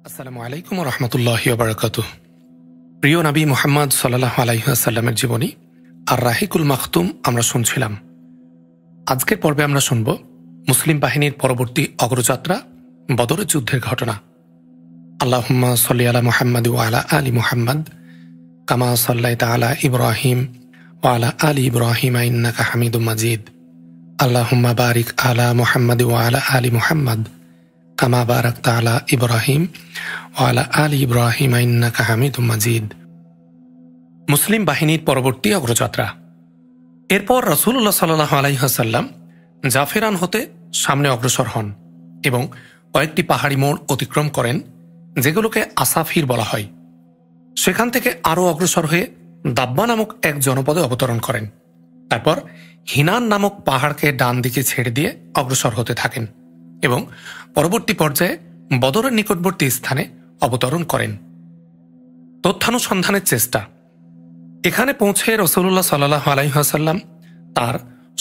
আসসালামু আলাইকুম ওয়া রাহমাতুল্লাহি ওয়া বারাকাতুহু। প্রিয় নবী মুহাম্মদ সাল্লাল্লাহু আলাইহি ওয়াসাল্লামের জীবনী আর রাহিকুল মাখতুম আমরা শুনছিলাম। আজকের পর্বে আমরা শুনব মুসলিম বাহিনীর পরবর্তী অগ্রযাত্রা, বদরের যুদ্ধের ঘটনা। আল্লাহুম্মা সাল্লি আলা মুহাম্মাদ ওয়া আলা আলি মুহাম্মাদ কামা সাল্লাইতা আলা ইব্রাহিম ওয়া আলা আলি ইব্রাহিম ইন্নাকা হামিদুম মাজিদ। আল্লাহুম্মা বারিক আলা মুহাম্মাদ ওয়া আলা আলি মুহাম্মাদ কামা বারাকতা আলা ইব্রাহিম ওয়া আলা আলি ইব্রাহিম ইন্নাকা হামিদুম মাজিদ। মুসলিম বাহিনীর পরবর্তী অগ্রযাত্রা। এরপর রাসূলুল্লাহ সাল্লাল্লাহু আলাইহি ওয়াসাল্লাম জাফেরান হতে সামনে অগ্রসর হন এবং কয়েকটি পাহাড়ি মোড় অতিক্রম করেন, যেগুলোকে আসাফির বলা হয়। সেখান থেকে আরও অগ্রসর হয়ে দাব্বা নামক এক জনপদে অবতরণ করেন। তারপর হিনান নামক পাহাড়কে ডান দিকে ছেড়ে দিয়ে অগ্রসর হতে থাকেন এবং পরবর্তী পর্যায়ে বদরের নিকটবর্তী স্থানে অবতরণ করেন। তথ্যানুসন্ধানের চেষ্টা। এখানে পৌঁছে রাসূলুল্লাহ সাল্লাল্লাহু আলাইহি ওয়াসাল্লাম তার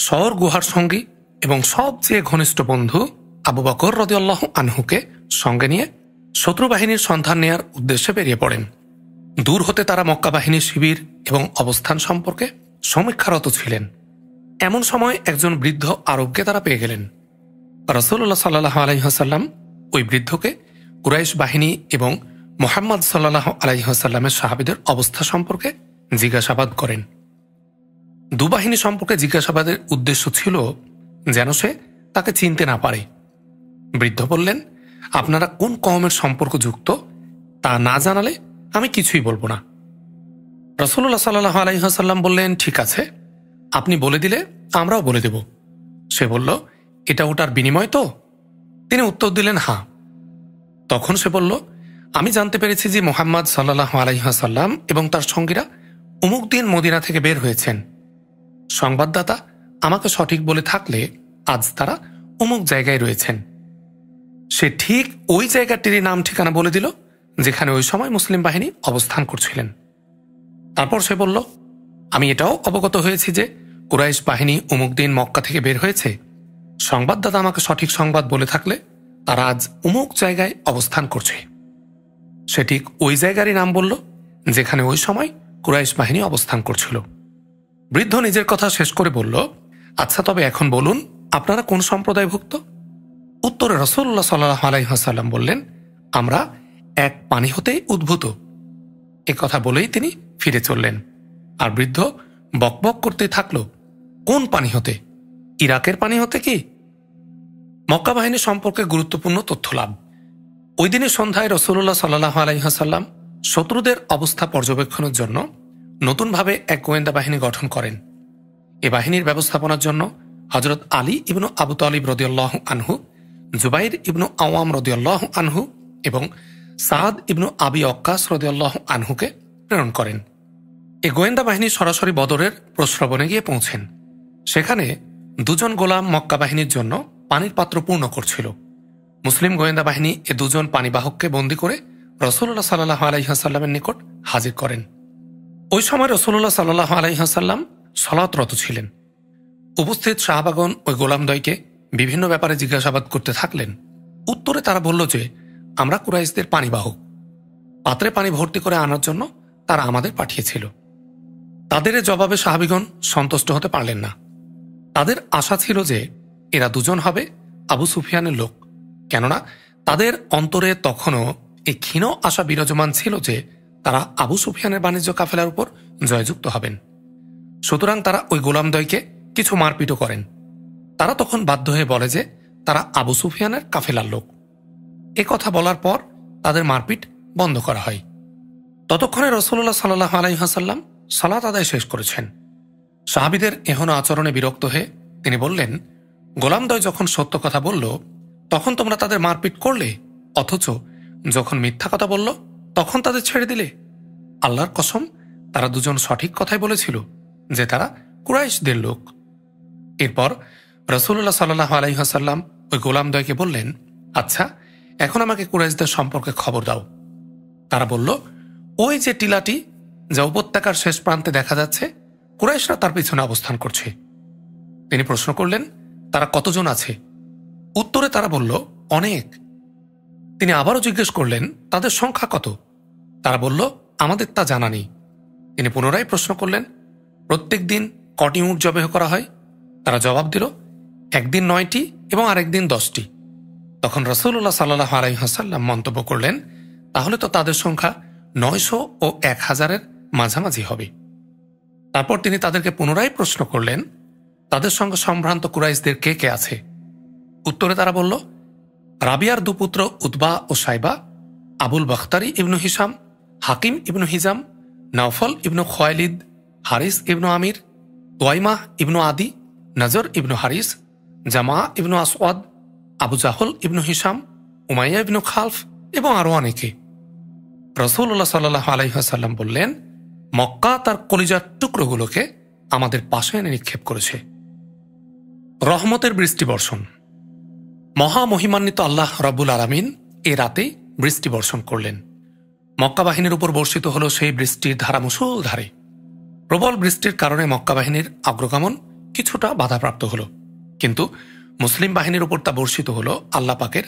সওর গুহার সঙ্গী এবং সবচেয়ে ঘনিষ্ঠ বন্ধু আবু বকর রাদিয়াল্লাহু আনহুকে সঙ্গে নিয়ে শত্রু বাহিনীর সন্ধান নেয়ার উদ্দেশ্যে বেরিয়ে পড়েন। দূর হতে তারা মক্কা বাহিনীর শিবির এবং অবস্থান সম্পর্কে সমীক্ষারত ছিলেন। এমন সময় একজন বৃদ্ধ আরবকে তারা পেয়ে গেলেন। রাসূলুল্লাহ সাল্লাল্লাহু আলাইহি ওয়াসাল্লাম ওই বৃদ্ধকে কুরাইশ বাহিনী এবং মুহাম্মদ সাল্লাল্লাহু আলাইহি ওয়াসাল্লামের সাহাবীদের অবস্থা সম্পর্কে জিজ্ঞাসাবাদ করেন। দুবাহিনী সম্পর্কে জিজ্ঞাসাবাদের উদ্দেশ্য ছিল যেন সে তাকে চিনতে না পারে। বৃদ্ধ বললেন, আপনারা কোন কওমের সম্পর্কযুক্ত তা না জানালে আমি কিছুই বলবো না। রাসূলুল্লাহ সাল্লাল্লাহু আলাইহি ওয়াসাল্লাম বললেন, ঠিক আছে, আপনি বলে দিলে আমরাও বলে দেব। সে বলল, এটা ওটার বিনিময় তো? তিনি উত্তর দিলেন, হ্যাঁ। তখন সে বলল, আমি জানতে পেরেছি যে মুহাম্মদ সাল্লাল্লাহু আলাইহি ওয়াসাল্লাম এবং তার সঙ্গীরা অমুক দিন মদিনা থেকে বের হয়েছেন। সংবাদদাতা আমাকে সঠিক বলে থাকলে আজ তারা অমুক জায়গায় রয়েছেন। সে ঠিক ওই জায়গাটির নাম ঠিকানা বলে দিল যেখানে ওই সময় মুসলিম বাহিনী অবস্থান করছিলেন। তারপর সে বলল, আমি এটাও অবগত হয়েছি যে কুরাইশ বাহিনী অমুক দিন মক্কা থেকে বের হয়েছে। সংবাদদাতা আমাকে সঠিক সংবাদ বলে থাকলে তারা আজ অমুক জায়গায় অবস্থান করছে। সে ঠিক ওই জায়গারই নাম বলল যেখানে ওই সময় কুরাইশ বাহিনী অবস্থান করছিল। বৃদ্ধ নিজের কথা শেষ করে বলল, আচ্ছা, তবে এখন বলুন আপনারা কোন সম্প্রদায়ভুক্ত? উত্তরে রাসূলুল্লাহ সাল্লাল্লাহু আলাইহি ওয়াসাল্লাম বললেন, আমরা এক পানি হতেই উদ্ভূত। এ কথা বলেই তিনি ফিরে চললেন। আর বৃদ্ধ বকবক করতে থাকল, কোন পানি হতে? ইরাকের পানি হতে কি? মক্কা বাহিনী সম্পর্কে গুরুত্বপূর্ণ তথ্য লাভ। ওই দিনের সন্ধ্যায় রাসূলুল্লাহ সাল্লাল্লাহু আলাইহি ওয়াসাল্লাম শত্রুদের অবস্থা পর্যবেক্ষণের জন্য নতুনভাবে এক গোয়েন্দা বাহিনী গঠন করেন। এ বাহিনীর ব্যবস্থাপনার জন্য হযরত আলী ইবনু আবু তালিব রাদিয়াল্লাহু আনহু, জুবাইর ইবনু আওয়াম রাদিয়াল্লাহু আনহু এবং সাদ ইবনু আবি ওয়াক্কাস রাদিয়াল্লাহু আনহুকে প্রেরণ করেন। এ গোয়েন্দা বাহিনী সরাসরি বদরের প্রস্রবণে গিয়ে পৌঁছেন। সেখানে দুজন গোলাম মক্কা বাহিনীর জন্য পানির পাত্র পূর্ণ করছিল। মুসলিম গোয়েন্দা বাহিনী এ দুজন পানিবাহককে বন্দী করে রাসূলুল্লাহ সাল্লাল্লাহু আলাইহি ওয়াসাল্লামের নিকট হাজির করেন। ওই সময় রাসূলুল্লাহ সাল্লাল্লাহু আলাইহি ওয়াসাল্লাম সালাতরত ছিলেন। উপস্থিত সাহাবাগণ ওই গোলামদ্বয়কে বিভিন্ন ব্যাপারে জিজ্ঞাসাবাদ করতে থাকলেন। উত্তরে তারা বলল যে, আমরা কুরাইশদের পানিবাহক। পাত্রে পানি ভর্তি করে আনার জন্য তারা আমাদের পাঠিয়েছিল। তাদের এ জবাবে সাহাবীগণ সন্তুষ্ট হতে পারলেন না। তাদের আশা ছিল যে এরা দুজন হবে আবু সুফিয়ানের লোক, কেননা তাদের অন্তরে তখনও এই ক্ষীণ আশা বিরাজমান ছিল যে তারা আবু সুফিয়ানের বাণিজ্য কাফেলার উপর জয়যুক্ত হবেন। সুতরাং তারা ওই গোলামদ্বয়কে কিছু মারপিটও করেন। তারা তখন বাধ্য হয়ে বলে যে তারা আবু সুফিয়ানের কাফেলার লোক। এ কথা বলার পর তাদের মারপিট বন্ধ করা হয়। ততক্ষণে রাসূলুল্লাহ সাল্লাল্লাহু আলাইহি ওয়াসাল্লাম সালাত আদায় শেষ করেছেন। সাহাবীদের এহেন আচরণে বিরক্ত হয়ে তিনি বললেন, গোলামদ্বয় যখন সত্য কথা বলল তখন তোমরা তাদের মারপিট করলে, অথচ যখন মিথ্যা কথা বলল তখন তাদের ছেড়ে দিলে। আল্লাহর কসম, তারা দুজন সঠিক কথাই বলেছিল যে তারা কুরাইশদের লোক। এরপর রাসূলুল্লাহ সাল্লাল্লাহু আলাইহি ওয়াসাল্লাম ওই গোলামদ্বয়কে বললেন, আচ্ছা, এখন আমাকে কুরাইশদের সম্পর্কে খবর দাও। তারা বলল, ওই যে টিলাটি যা উপত্যকার শেষ প্রান্তে দেখা যাচ্ছে, কুরাইশরা তার পিছনে অবস্থান করছে। তিনি প্রশ্ন করলেন, তারা কতজন আছে? উত্তরে তারা বলল, অনেক। তিনি আবারও জিজ্ঞেস করলেন, তাদের সংখ্যা কত? তারা বলল, আমাদের তা জানা নেই। তিনি পুনরায় প্রশ্ন করলেন, প্রত্যেক দিন কটি উট জবেহ করা হয়? তারা জবাব দিল, একদিন 9টি এবং আরেকদিন 10টি। তখন রাসূলুল্লাহ সাল্লাল্লাহু আলাইহি ওয়াসাল্লাম মন্তব্য করলেন, তাহলে তো তাদের সংখ্যা 900 ও 1000-এর মাঝামাঝি হবে। তারপর তিনি তাদেরকে পুনরায় প্রশ্ন করলেন, তাদের সঙ্গে সম্ভ্রান্ত কুরাইশদের কে কে আছে? উত্তরে তারা বলল, রাবিয়ার দুপুত্র উতবা ও সাইবা, আবুল বাখতারি ইবনু হিসাম, হাকিম ইবনু হিজাম, নাওফল ইবনু খোয়াইলিদ, হারিস ইবনু আমির, তোয়াইমা ইবনু আদি, নজর ইবনু হারিস, জামা ইবনু আসওয়াদ, আবু জাহল ইবনু হিসাম, উমাইয়া ইবনু খালফ এবং আরও অনেকে। রাসূলুল্লাহ সাল্লাল্লাহু আলাইহি ওয়াসাল্লাম বললেন, মক্কা তার কলিজার টুকরোগুলোকে আমাদের পাশে এনে নিক্ষেপ করেছে। রহমতের বৃষ্টি বর্ষণ। মহামহিমান্বিত আল্লাহ রাব্বুল আলামিন এ রাতেই বৃষ্টি বর্ষণ করলেন। মক্কা বাহিনীর উপর বর্ষিত হল সেই বৃষ্টির ধারা মুষলধারে। প্রবল বৃষ্টির কারণে মক্কা বাহিনীর অগ্রগমন কিছুটা বাধাপ্রাপ্ত হল, কিন্তু মুসলিম বাহিনীর উপর তা বর্ষিত হল আল্লাহ পাকের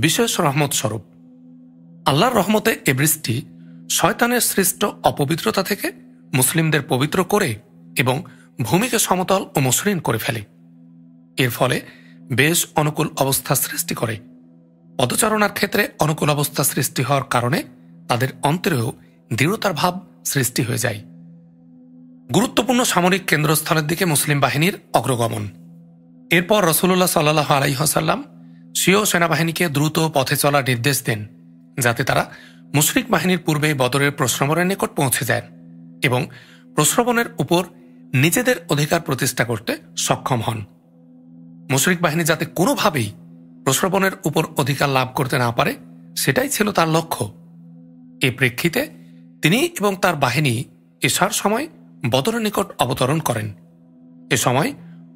বিশেষ রহমত স্বরূপ। আল্লাহর রহমতে এ বৃষ্টি শয়তানের সৃষ্ট অপবিত্রতা থেকে মুসলিমদের পবিত্র করে এবং ভূমিকে সমতল ও মসৃণ করে ফেলে। এর ফলে বেশ অনুকূল অবস্থা সৃষ্টি করে। পদচারণার ক্ষেত্রে অনুকূল অবস্থা সৃষ্টি হওয়ার কারণে তাদের অন্তরেও দৃঢ়তার ভাব সৃষ্টি হয়ে যায়। গুরুত্বপূর্ণ সামরিক কেন্দ্রস্থলের দিকে মুসলিম বাহিনীর অগ্রগমন। এরপর রাসূলুল্লাহ সাল্লাল্লাহু আলাইহি ওয়াসাল্লাম স্বীয় সেনাবাহিনীকে দ্রুত পথে চলার নির্দেশ দেন, যাতে তারা মুশরিক বাহিনীর পূর্বে বদরের প্রশ্রবণের নিকট পৌঁছে যায় এবং প্রশ্রবণের উপর নিজেদের অধিকার প্রতিষ্ঠা করতে সক্ষম হন। মুশরিক বাহিনী যাতে কোনোভাবেই প্রশ্রবণের উপর অধিকার লাভ করতে না পারে, সেটাই ছিল তার লক্ষ্য। এই প্রেক্ষিতে তিনি এবং তার বাহিনী এশার সময় বদরের নিকট অবতরণ করেন। এ সময়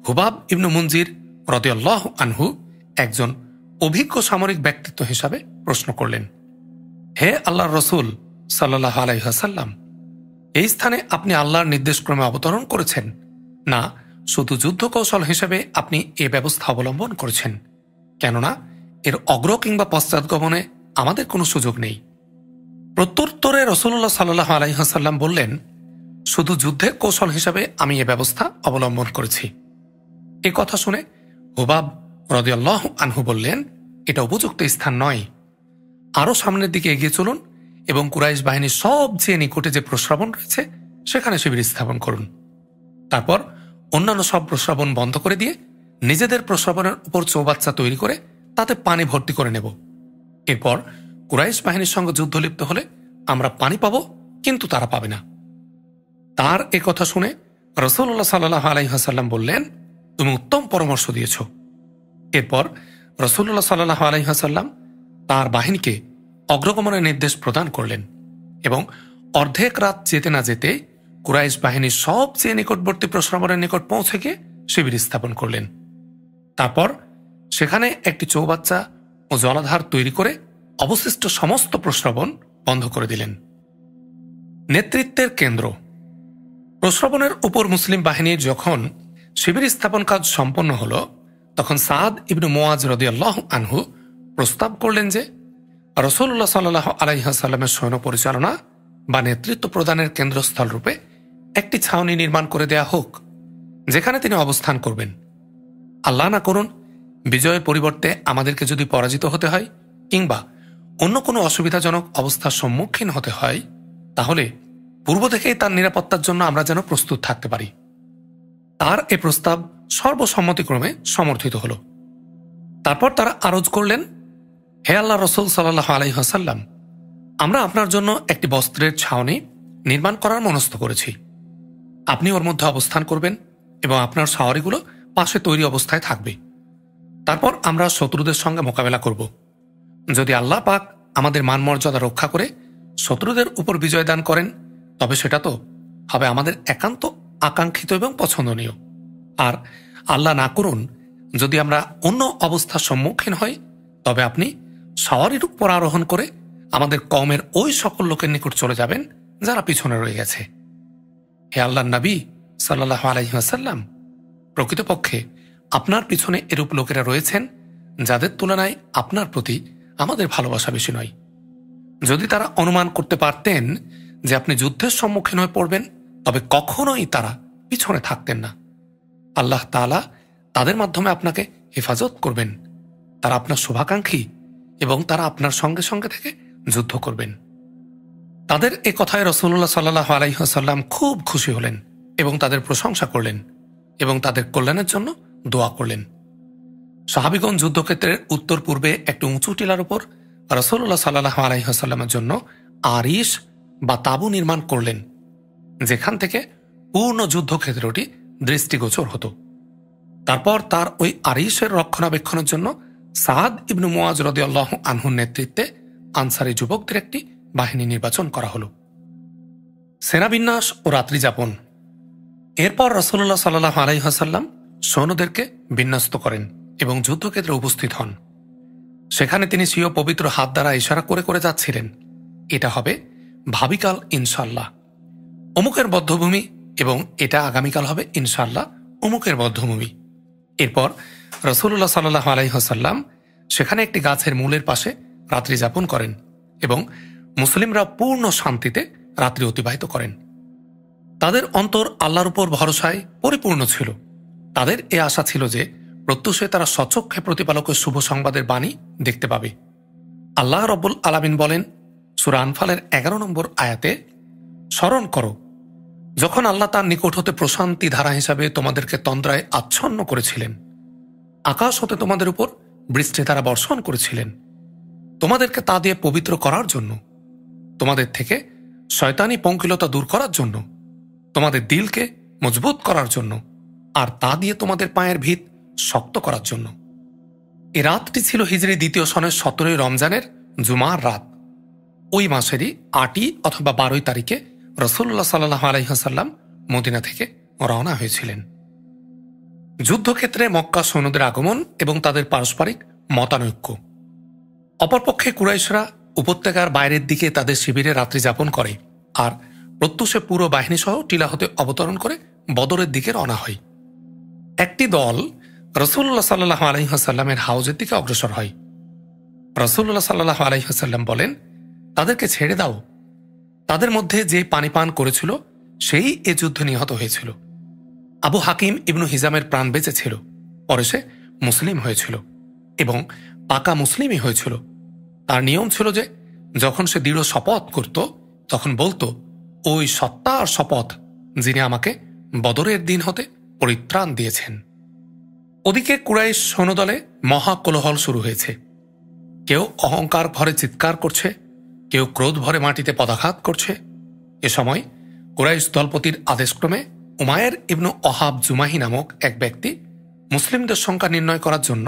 হুবাব ইবনু মুনজির রাদিয়াল্লাহু আনহু একজন অভিজ্ঞ সামরিক ব্যক্তিত্ব হিসাবে প্রশ্ন করলেন, হে আল্লাহর রাসূল সাল্লাল্লাহু আলাইহি ওয়াসাল্লাম, এই স্থানে আপনি আল্লাহর নির্দেশক্রমে অবতরণ করেছেন, না শুধু যুদ্ধ কৌশল হিসেবে আপনি এ ব্যবস্থা অবলম্বন করেছেন? কেননা এর অগ্র কিংবা পশ্চাৎগমনে আমাদের কোনো সুযোগ নেই। প্রত্যুত্তরে রাসূলুল্লাহ সাল্লাল্লাহু আলাইহি ওয়াসাল্লাম বললেন, শুধু যুদ্ধের কৌশল হিসাবে আমি এ ব্যবস্থা অবলম্বন করেছি। এ কথা শুনে হুবাব রাদিয়াল্লাহু আনহু বললেন, এটা উপযুক্ত স্থান নয়। আরও সামনের দিকে এগিয়ে চলুন এবং কুরাইশ বাহিনীর সবচেয়ে নিকটে যে প্রশ্রবণ রয়েছে সেখানে শিবির স্থাপন করুন। তারপর অন্যান্য সব প্রশ্রবণ বন্ধ করে দিয়ে নিজেদের প্রশ্রবণের উপর চৌবাচ্চা তৈরি করে তাতে পানি ভর্তি করে নেব। এরপর কুরাইশ বাহিনীর সঙ্গে যুদ্ধ লিপ্ত হলে আমরা পানি পাব, কিন্তু তারা পাবে না। তার এ কথা শুনে রাসূলুল্লাহ সাল্লাল্লাহু আলাইহি ওয়াসাল্লাম বললেন, তুমি উত্তম পরামর্শ দিয়েছ। এরপর রাসূলুল্লাহ সাল্লাল্লাহু আলাইহি ওয়াসাল্লাম তার বাহিনীকে অগ্রগমনের নির্দেশ প্রদান করলেন এবং অর্ধেক রাত যেতে না যেতে কুরাইশ বাহিনীর সবচেয়ে নিকটবর্তী প্রশ্রবণের নিকট পৌঁছে গিয়ে শিবির স্থাপন করলেন। তারপর সেখানে একটি চৌবাচ্চা ও জলাধার তৈরি করে অবশিষ্ট সমস্ত প্রশ্রবণ বন্ধ করে দিলেন। নেতৃত্বের কেন্দ্র। প্রশ্রবণের উপর মুসলিম বাহিনীর যখন শিবির স্থাপন কাজ সম্পন্ন হল, তখন সাদ ইবনু মুআজ রাদিয়াল্লাহু আনহু প্রস্তাব করলেন যে রাসূলুল্লাহ সাল্লাল্লাহু আলাইহি ওয়াসাল্লামের সৈন্য পরিচালনা বা নেতৃত্ব প্রদানের কেন্দ্রস্থল রূপে একটি ছাউনি নির্মাণ করে দেয়া হোক, যেখানে তিনি অবস্থান করবেন। আল্লাহ না করুন বিজয়ের পরিবর্তে আমাদেরকে যদি পরাজিত হতে হয় কিংবা অন্য কোনো অসুবিধাজনক অবস্থার সম্মুখীন হতে হয়, তাহলে পূর্ব থেকেই তার নিরাপত্তার জন্য আমরা যেন প্রস্তুত থাকতে পারি। তার এ প্রস্তাব সর্বসম্মতিক্রমে সমর্থিত হল। তারপর তারা আরজ করলেন, হে আল্লাহ রাসূল সাল্লাল্লাহু আলাইহি ওয়াসাল্লাম, আমরা আপনার জন্য একটি বস্ত্রের ছাউনি নির্মাণ করার মনস্থ করেছি। আপনি ওর মধ্যে অবস্থান করবেন এবং আপনার সাওয়ারিগুলো পাশে তৈরি অবস্থায় থাকবে। তারপর আমরা শত্রুদের সঙ্গে মোকাবেলা করব। যদি আল্লাহ পাক আমাদের মানমর্যাদা রক্ষা করে শত্রুদের উপর বিজয় দান করেন, তবে সেটা তো হবে আমাদের একান্ত আকাঙ্ক্ষিত এবং পছন্দনীয়। আর আল্লাহ না করুন যদি আমরা অন্য অবস্থার সম্মুখীন হই, তবে আপনি সাওয়ারির উপর আরোহণ করে আমাদের কওমের ওই সকল লোকের নিকট চলে যাবেন যারা পিছনে রয়ে গেছে। হে আল্লাহর নবী সাল্লাল্লাহু আলাইহি ওয়াসাল্লাম, প্রকৃতপক্ষে আপনার পিছনে এরূপ লোকেরা রয়েছেন যাদের তুলনায় আপনার প্রতি আমাদের ভালোবাসা বেশি নয়। যদি তারা অনুমান করতে পারতেন যে আপনি যুদ্ধের সম্মুখীন হয়ে পড়বেন, তবে কখনোই তারা পিছনে থাকতেন না। আল্লাহ তাআলা তাদের মাধ্যমে আপনাকে হেফাজত করবেন। তারা আপনার শুভাকাঙ্ক্ষী এবং তারা আপনার সঙ্গে সঙ্গে থেকে যুদ্ধ করবেন। তাদের এ কথায় রাসূলুল্লাহ সাল্লাল্লাহু আলাইহি ওয়াসাল্লাম খুব খুশি হলেন এবং তাদের প্রশংসা করলেন এবং তাদের কল্যাণের জন্য দোয়া করলেন। সাহাবীগণ যুদ্ধক্ষেত্রের উত্তর পূর্বে একটি উঁচু টিলার উপর রাসূলুল্লাহ সাল্লাল্লাহু আলাইহি ওয়াসাল্লামের জন্য আরিশ বা তাঁবু নির্মাণ করলেন, যেখান থেকে পূর্ণ যুদ্ধক্ষেত্রটি দৃষ্টিগোচর হতো। তারপর তার ওই আরিশের রক্ষণাবেক্ষণের জন্য সাদ ইবনু মুআজ রাদিয়াল্লাহু আনহুর নেতৃত্বে আনসারী যুবকদের একটি বাহিনী নির্বাচন করা হল। সেনাবিন্যাস ও রাত্রিযাপন। এরপর রাসূলুল্লাহ সাল্লাল্লাহু আলাইহি ওয়াসাল্লাম সৈন্যদেরকে বিন্যস্ত করেন এবং যুদ্ধক্ষেত্রে উপস্থিত হন। সেখানে তিনি স্বীয় পবিত্র হাত দ্বারা ইশারা করে করে যাচ্ছিলেন, এটা হবে ভাবিকাল ইনশাল্লাহ অমুকের বধ্যভূমি এবং এটা আগামীকাল হবে ইনশাল্লাহ অমুকের বধ্যভূমি। এরপর রাসূলুল্লাহ সাল্লাল্লাহু আলাইহি ওয়াসাল্লাম সেখানে একটি গাছের মূলের পাশে রাত্রি যাপন করেন এবং মুসলিমরা পূর্ণ শান্তিতে রাত্রি অতিবাহিত করেন। তাদের অন্তর আল্লাহর উপর ভরসায় পরিপূর্ণ ছিল। তাদের এ আশা ছিল যে প্রত্যুষে তারা সচক্ষে প্রতিপালকের শুভ সংবাদের বাণী দেখতে পাবে। আল্লাহ রব্বুল আলামিন বলেন সূরা আনফালের 11 নম্বর আয়াতে, স্মরণ করো যখন আল্লাহ তার নিকট হতে প্রশান্তি ধারা হিসাবে তোমাদেরকে তন্দ্রায় আচ্ছন্ন করেছিলেন, আকাশ হতে তোমাদের উপর বৃষ্টি দ্বারা বর্ষণ করেছিলেন, তোমাদেরকে তা দিয়ে পবিত্র করার জন্য, তোমাদের থেকে শয়তানি পঙ্কিলতা দূর করার জন্য, তোমাদের দিলকে মজবুত করার জন্য, আর তা দিয়ে তোমাদের পায়ের ভিত শক্ত করার জন্য। এ রাতটি ছিল হিজরি 2য় সনের 17 রমজানের জুমার রাত। ওই মাসেরই 8 অথবা 12 তারিখে রাসূলুল্লাহ সাল্লাল্লাহু আলাইহি ওয়াসাল্লাম মদিনা থেকে রওনা হয়েছিলেন। যুদ্ধক্ষেত্রে মক্কা সৈন্যদের আগমন এবং তাদের পারস্পরিক মতানৈক্য। অপরপক্ষে কুরাইশরা উপত্যকার বাইরের দিকে তাদের শিবিরে রাত্রি যাপন করে আর প্রত্যুষে পুরো বাহিনীসহ টিলা হতে অবতরণ করে বদরের দিকে রওনা হয়। একটি দল রাসূলুল্লাহ সাল্লাল্লাহু আলাইহি ওয়াসাল্লামের হাউজের দিকে অগ্রসর হয়। রাসূলুল্লাহ সাল্লাল্লাহু আলাইহি ওয়াসাল্লাম বলেন, তাদেরকে ছেড়ে দাও। তাদের মধ্যে যে পানি পান করেছিল সেই এ যুদ্ধে নিহত হয়েছিল। আবু হাকিম ইবনু হিজামের প্রাণ বেঁচেছিল, পরে সে মুসলিম হয়েছিল এবং পাকা মুসলিমই হয়েছিল। তার নিয়ম ছিল যে যখন সে দৃঢ় শপথ করত তখন বলতো, ওই সত্তার শপথ যিনি আমাকে বদরের দিন হতে পরিত্রাণ দিয়েছেন। ওদিকে কুরাইশ সৈন্যদলে মহাকোলাহল শুরু হয়েছে। কেউ অহংকার ভরে চিৎকার করছে, কেউ ক্রোধ ভরে মাটিতে পদাঘাত করছে। এ সময় কুরাইশ দলপতির আদেশক্রমে উমায়ের ইবনু ওহাব জুমাহি নামক এক ব্যক্তি মুসলিমদের সংখ্যা নির্ণয় করার জন্য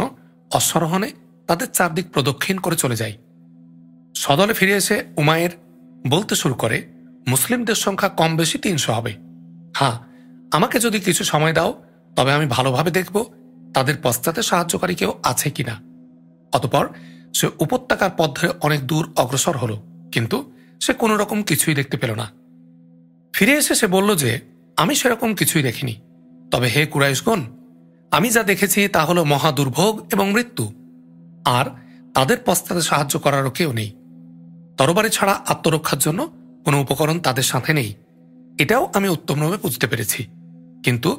অশ্বারোহণে তাদের চারদিক প্রদক্ষিণ করে চলে যায়। সদলে ফিরে এসে উমায়ের বলতে শুরু করে, মুসলিমদের সংখ্যা কম বেশি 300 হবে। হ্যাঁ, আমাকে যদি কিছু সময় দাও তবে আমি ভালোভাবে দেখব তাদের পশ্চাতে সাহায্যকারী কেউ আছে কিনা। অতঃপর সে উপত্যকার পথ ধরে অনেক দূর অগ্রসর হল, কিন্তু সে কোনো রকম কিছুই দেখতে পেল না। ফিরে এসে সে বলল যে, আমি সেরকম কিছুই দেখিনি। তবে হে কুরাইশগণ, আমি যা দেখেছি তা হল মহা দুর্ভোগ এবং মৃত্যু, আর তাদের পশ্চাতে সাহায্য করারও কেউ নেই। তরবারি ছাড়া আত্মরক্ষার জন্য কোনো উপকরণ তাদের সাথে নেই, এটাও আমি উত্তমভাবে বুঝতে পেরেছি। কিন্তু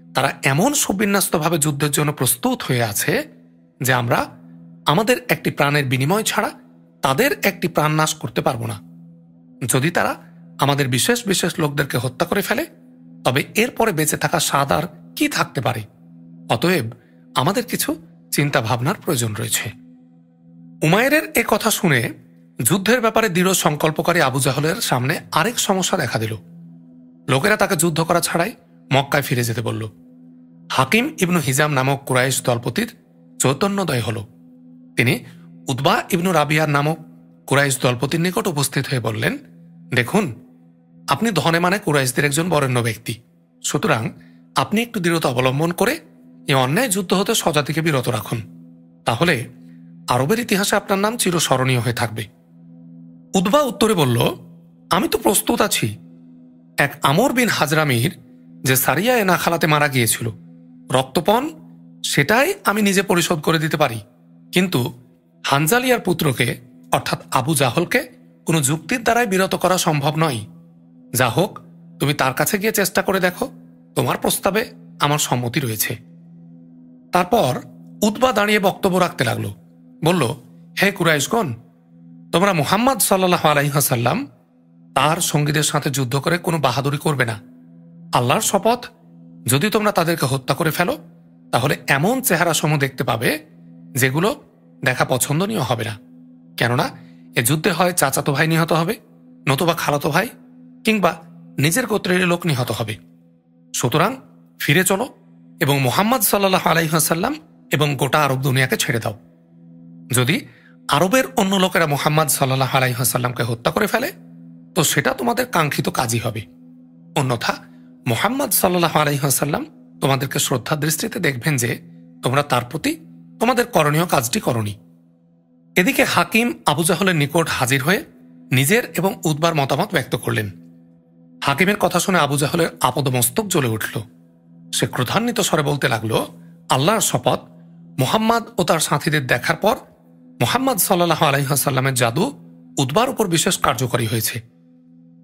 তারা এমন সুবিন্যস্তভাবে যুদ্ধের জন্য প্রস্তুত হয়ে আছে যে আমরা আমাদের একটি প্রাণের বিনিময় ছাড়া তাদের একটি প্রাণ নাশ করতে পারব না। যদি তারা আমাদের বিশেষ বিশেষ লোকদেরকে হত্যা করে ফেলে তবে এরপরে বেঁচে থাকা স্বাদ আর কি থাকতে পারে। অতএব আমাদের কিছু চিন্তা ভাবনার প্রয়োজন রয়েছে। উমায়েরের এ কথা শুনে যুদ্ধের ব্যাপারে দৃঢ় সংকল্পকারী আবু জাহলের সামনে আরেক সমস্যা দেখা দিল। লোকেরা তাকে যুদ্ধ করা ছাড়াই মক্কায় ফিরে যেতে বলল। হাকিম ইবনু হিজাম নামক কুরাইশ দলপতির চৈতন্যদয় হল। তিনি উতবা ইবনু রাবিয়ার নামক কুরাইশ দলপতির নিকট উপস্থিত হয়ে বললেন, দেখুন, আপনি ধনে মানে কুরাইশদের একজন বরেণ্য ব্যক্তি, সুতরাং আপনি একটু দৃঢ়তা অবলম্বন করে এই অন্যায় যুদ্ধ হতে স্বজাতিকে বিরত রাখুন, তাহলে আরবের ইতিহাসে আপনার নাম চিরস্মরণীয় হয়ে থাকবে। উতবা উত্তরে বলল, আমি তো প্রস্তুত আছি। এক আমর বিন হাজরামির যে সারিয়া এ নাখালাতে মারা গিয়েছিল, রক্তপণ সেটাই আমি নিজে পরিশোধ করে দিতে পারি, কিন্তু হানজালিয়ার পুত্রকে অর্থাৎ আবু জাহলকে কোনো যুক্তির দ্বারাই বিরত করা সম্ভব নয়। যা হোক, তুমি তার কাছে গিয়ে চেষ্টা করে দেখো, তোমার প্রস্তাবে আমার সম্মতি রয়েছে। তারপর উতবা দাঁড়িয়ে বক্তব্য রাখতে লাগলো। বলল, হে কুরাইশগণ, তোমরা মুহাম্মদ সাল্লাল্লাহু আলাইহি ওয়াসাল্লাম তার সঙ্গীদের সাথে যুদ্ধ করে কোনো বাহাদুরি করবে না। আল্লাহর শপথ, যদি তোমরা তাদেরকে হত্যা করে ফেলো তাহলে এমন চেহারা সমূহ দেখতে পাবে যেগুলো দেখা পছন্দনীয় হবে না। কেননা এ যুদ্ধে হয় চাচাতো ভাই নিহত হবে, নতুবা খালাতো ভাই, কিংবা নিজের গোত্রের লোক নিহত হবে। সুতরাং ফিরে চলো এবং মুহাম্মদ সাল্লাল্লাহু আলাইহি ওয়াসাল্লাম এবং গোটা আরব দুনিয়াকে ছেড়ে দাও। যদি আরবের অন্য লোকেরা মুহাম্মদ সাল্লাল্লাহু আলাইহি ওয়াসাল্লামকে হত্যা করে ফেলে তো সেটা তোমাদের কাঙ্ক্ষিত কাজই হবে। অন্যথা মুহাম্মদ সাল্লাল্লাহু আলাইহি ওয়াসাল্লাম তোমাদেরকে শ্রদ্ধার দৃষ্টিতে দেখবেন যে তোমরা তার প্রতি তোমাদের করণীয় কাজটি করনি। এদিকে হাকিম আবু জাহলের নিকট হাজির হয়ে নিজের এবং উতবার মতামত ব্যক্ত করলেন। হাকিমের কথা শুনে আবু জাহলের আপদমস্তক জ্বলে উঠল। সে ক্রোধান্বিত স্বরে বলতে লাগল, আল্লাহর শপথ, মুহাম্মদ ও তার সাথীদের দেখার পর মুহাম্মদ সাল্লাল্লাহু আলাইহি ওয়াসাল্লামের জাদু উতবার উপর বিশেষ কার্যকরী হয়েছে।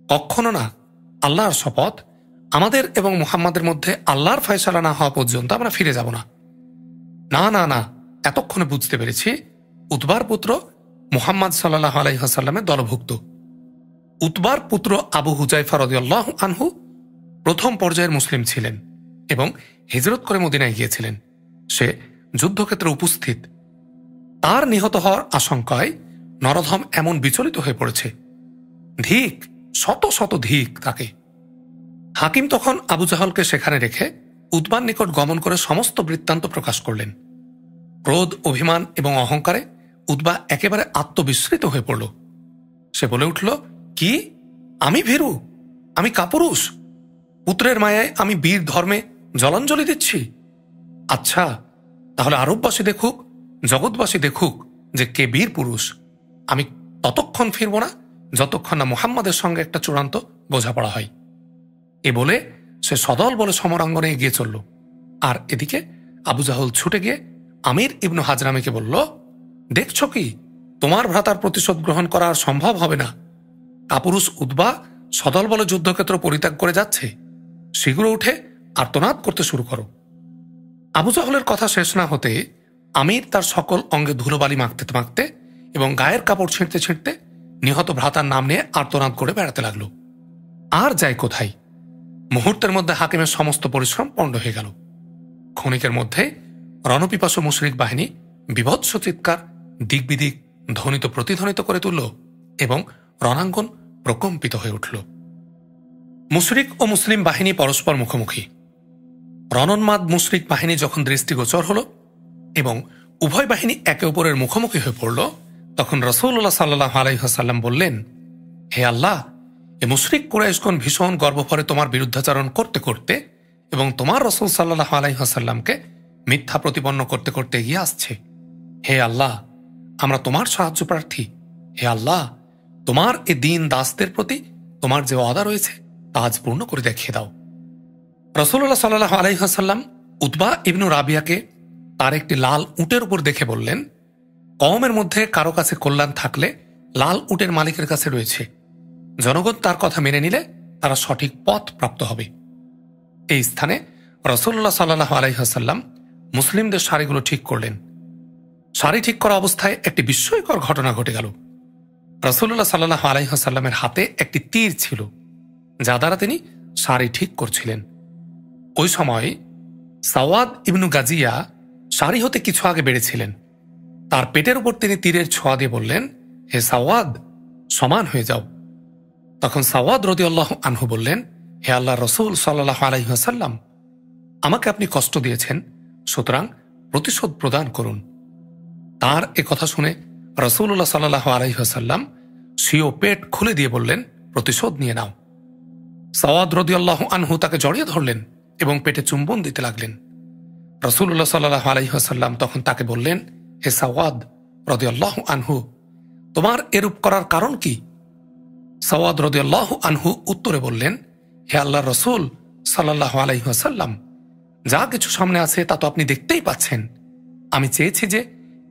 কখনো না, আল্লাহর শপথ, আমাদের এবং মুহাম্মাদের মধ্যে আল্লাহর ফয়সালা না হওয়া পর্যন্ত আমরা ফিরে যাব না। না না না, এতক্ষণে বুঝতে পেরেছি উতবার পুত্র মুহাম্মদ সাল্লাল্লাহু আলাইহি ওয়াসাল্লামের দলভুক্ত। উতবার পুত্র আবু হুজাইফা রাদিয়াল্লাহু আনহু প্রথম পর্যায়ের মুসলিম ছিলেন এবং হিজরত করে মদিনায় গিয়েছিলেন। সে যুদ্ধক্ষেত্রে উপস্থিত। তার নিহত হওয়ার আশঙ্কায় নরধম এমন বিচলিত হয়ে পড়েছে। ধিক, শত শত ধিক তাকে। হাকিম তখন আবু জাহলকে সেখানে রেখে উতবার নিকট গমন করে সমস্ত বৃত্তান্ত প্রকাশ করলেন। ক্রোধ, অভিমান এবং অহংকারে উতবা একেবারে আত্মবিস্মৃত হয়ে পড়ল। সে বলে উঠল, কি, আমি ভীরু, আমি কাপুরুষ, পুত্রের মায়ায় আমি বীর ধর্মে জলাঞ্জলি দিচ্ছি? আচ্ছা, তাহলে আরববাসী দেখুক, জগৎবাসী দেখুক যে কে বীর পুরুষ। আমি ততক্ষণ ফিরব না যতক্ষণ না মুহাম্মাদের সঙ্গে একটা চূড়ান্ত বোঝাপড়া হয়। এ বলে সে সদল বলে সমরাঙ্গনে এগিয়ে চলল। আর এদিকে আবু জাহল ছুটে গিয়ে আমির ইবনু হাজরামিকে বলল, দেখছ কি, তোমার ভ্রাতার প্রতিশোধ গ্রহণ করা আর সম্ভব হবে না। কাপুরুষ উতবা সদল বলে যুদ্ধক্ষেত্র পরিত্যাগ করে যাচ্ছে। শীঘ্র উঠে আর্তনাদ করতে শুরু করো। আবু জাহলের কথা শেষ না হতে আমির তার সকল অঙ্গে ধুলোবালি মাখতে মাখতে এবং গায়ের কাপড় ছিঁড়তে ছিঁড়তে নিহত ভ্রাতার নাম নিয়ে আর্তনাদ করে বেড়াতে লাগলো। আর যায় কোথায়? মুহূর্তের মধ্যে হাকিমের সমস্ত পরিশ্রম পণ্ড হয়ে গেল। ক্ষণিকের মধ্যে রণপিপাসু মুশরিক বাহিনী বিভৎস চিৎকার দিক বিদিক ধ্বনিত প্রতিধ্বনিত করে তুলল এবং রণাঙ্গন প্রকম্পিত হয়ে উঠল। মুশরিক ও মুসলিম বাহিনী পরস্পর মুখোমুখি। রণোন্মাদ মুশরিক বাহিনী যখন দৃষ্টিগোচর হল এবং উভয় বাহিনী একে অপরের মুখোমুখি হয়ে পড়ল, তখন রাসূলুল্লাহ সাল্লাল্লাহু আলাইহি ওয়াসাল্লাম বললেন, হে আল্লাহ, এ মুশরিক কুরাইশগণ ভীষণ গর্বভরে তোমার বিরুদ্ধাচরণ করতে করতে এবং তোমার রাসূল সাল্লাল্লাহু আলাইহি ওয়াসাল্লামকে মিথ্যা প্রতিপন্ন করতে করতে এগিয়ে আসছে। হে আল্লাহ, আমরা তোমার সাহায্য প্রার্থী। হে আল্লাহ, তোমার এ দিন দাসদের প্রতি তোমার যে ওয়াদা রয়েছে তা আজ পূর্ণ করে দেখিয়ে দাও। রাসূলুল্লাহ সাল্লাল্লাহু আলাইহি ওয়াসাল্লাম উতবা ইবনু রাবিয়াকে তার একটি লাল উটের উপর দেখে বললেন, কওমের মধ্যে কারো কাছে কল্যাণ থাকলে লাল উটের মালিকের কাছে রয়েছে। জনগণ তার কথা মেনে নিলে তারা সঠিক পথ প্রাপ্ত হবে। এই স্থানে রাসূলুল্লাহ সাল্লাল্লাহু আলাইহি ওয়াসাল্লাম মুসলিমদের সারিগুলো ঠিক করলেন। সারি ঠিক করা অবস্থায় একটি বিস্ময়কর ঘটনা ঘটে গেল। রাসূলুল্লাহ সাল্লাল্লাহু আলাইহি ওয়াসাল্লামের হাতে একটি তীর ছিল, যা দ্বারা তিনি সারি ঠিক করছিলেন। ওই সময় সাওয়াদ ইবনু গাজিয়া সারি হতে কিছু আগে বেড়েছিলেন। তার পেটের উপর তিনি তীরের ছোঁয়া দিয়ে বললেন, হে সাওয়াদ, সমান হয়ে যাও। তখন সাওয়াদ রাদিয়াল্লাহু আনহু বললেন, হে আল্লাহর রাসূল সাল্লাল্লাহু আলাইহি ওয়াসাল্লাম, আমাকে আপনি কষ্ট দিয়েছেন, সুতরাং প্রতিশোধ প্রদান করুন। তার এ কথা শুনে রাসূলুল্লাহ সাল্লাল্লাহু আলাইহি ওয়াসাল্লাম স্বীয় পেট খুলে দিয়ে বললেন, প্রতিশোধ নিয়ে নাও। সাওয়াদ রাদিয়াল্লাহু আনহু তাকে জড়িয়ে ধরলেন এবং পেটে চুম্বন দিতে লাগলেন। রাসূলুল্লাহ সাল্লাল্লাহু আলাইহি ওয়াসাল্লাম তখন তাকে বললেন, হে সাওয়াদ রাদিয়াল্লাহু আনহু, তোমার এরূপ করার কারণ কি? সাওয়াদ রাদিয়াল্লাহু আনহু উত্তরে বললেন, হে আল্লাহর রাসূল সাল্লাল্লাহু আলাইহি ওয়াসাল্লাম, যা কিছু সামনে আছে তা তো আপনি দেখতেই পাচ্ছেন। আমি চেয়েছি যে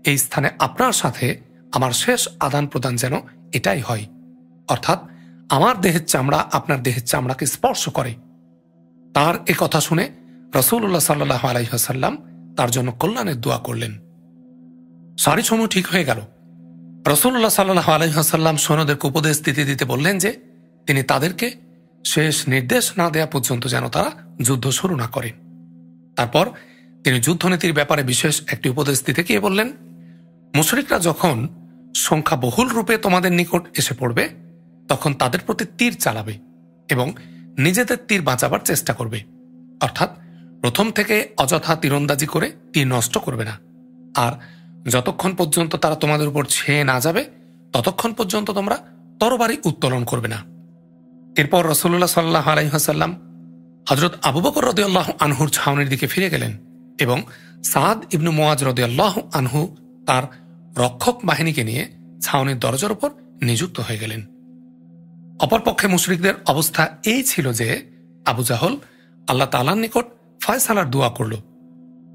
এই স্থানে আপনার সাথে আমার শেষ আদান প্রদান যেন এটাই হয়, অর্থাৎ আমার দেহের চামড়া আপনার দেহের চামড়াকে স্পর্শ করে। তার এ কথা শুনে রাসূলুল্লাহ সাল্লাল্লাহু আলাইহি ওয়াসাল্লাম তার জন্য কল্যাণের দোয়া করলেন। সারি সময় ঠিক হয়ে গেল। রাসূলুল্লাহ সাল্লাল্লাহু আলাইহি ওয়াসাল্লাম সৈন্যদেরকে উপদেশ দিতে দিতে বললেন যে তিনি তাদেরকে শেষ নির্দেশ না দেয়া পর্যন্ত যেন তারা যুদ্ধ শুরু না করেন। তারপর তিনি যুদ্ধনীতির ব্যাপারে বিশেষ একটি উপদেশ দিতে গিয়ে বললেন, মুশরিকরা যখন সংখ্যা বহুল রূপে তোমাদের নিকট এসে পড়বে তখন তাদের প্রতি তীর চালাবে এবং নিজেদের তীর বাঁচাবার চেষ্টা করবে, অর্থাৎ প্রথম থেকে অযথা তীরন্দাজি করে তীর নষ্ট করবে না। আর যতক্ষণ পর্যন্ত তারা তোমাদের উপর ছেয়ে না যাবে ততক্ষণ পর্যন্ত তোমরা তরবারি উত্তোলন করবে না। এরপর রাসূলুল্লাহ সাল্লাল্লাহু আলাইহি ওয়াসাল্লাম হযরত আবু বকর রাদিয়াল্লাহু আনহুর ছাউনির দিকে ফিরে গেলেন এবং সাদ ইবনু মুআজ রাদিয়াল্লাহু আনহু তার রক্ষক বাহিনীকে নিয়ে ছাউনির দরজার উপর নিযুক্ত হয়ে গেলেন। অপরপক্ষে মুশরিকদের অবস্থা এই ছিল যে আবু জাহল আল্লাহ তাআলার নিকট ফয়সালার দোয়া করল।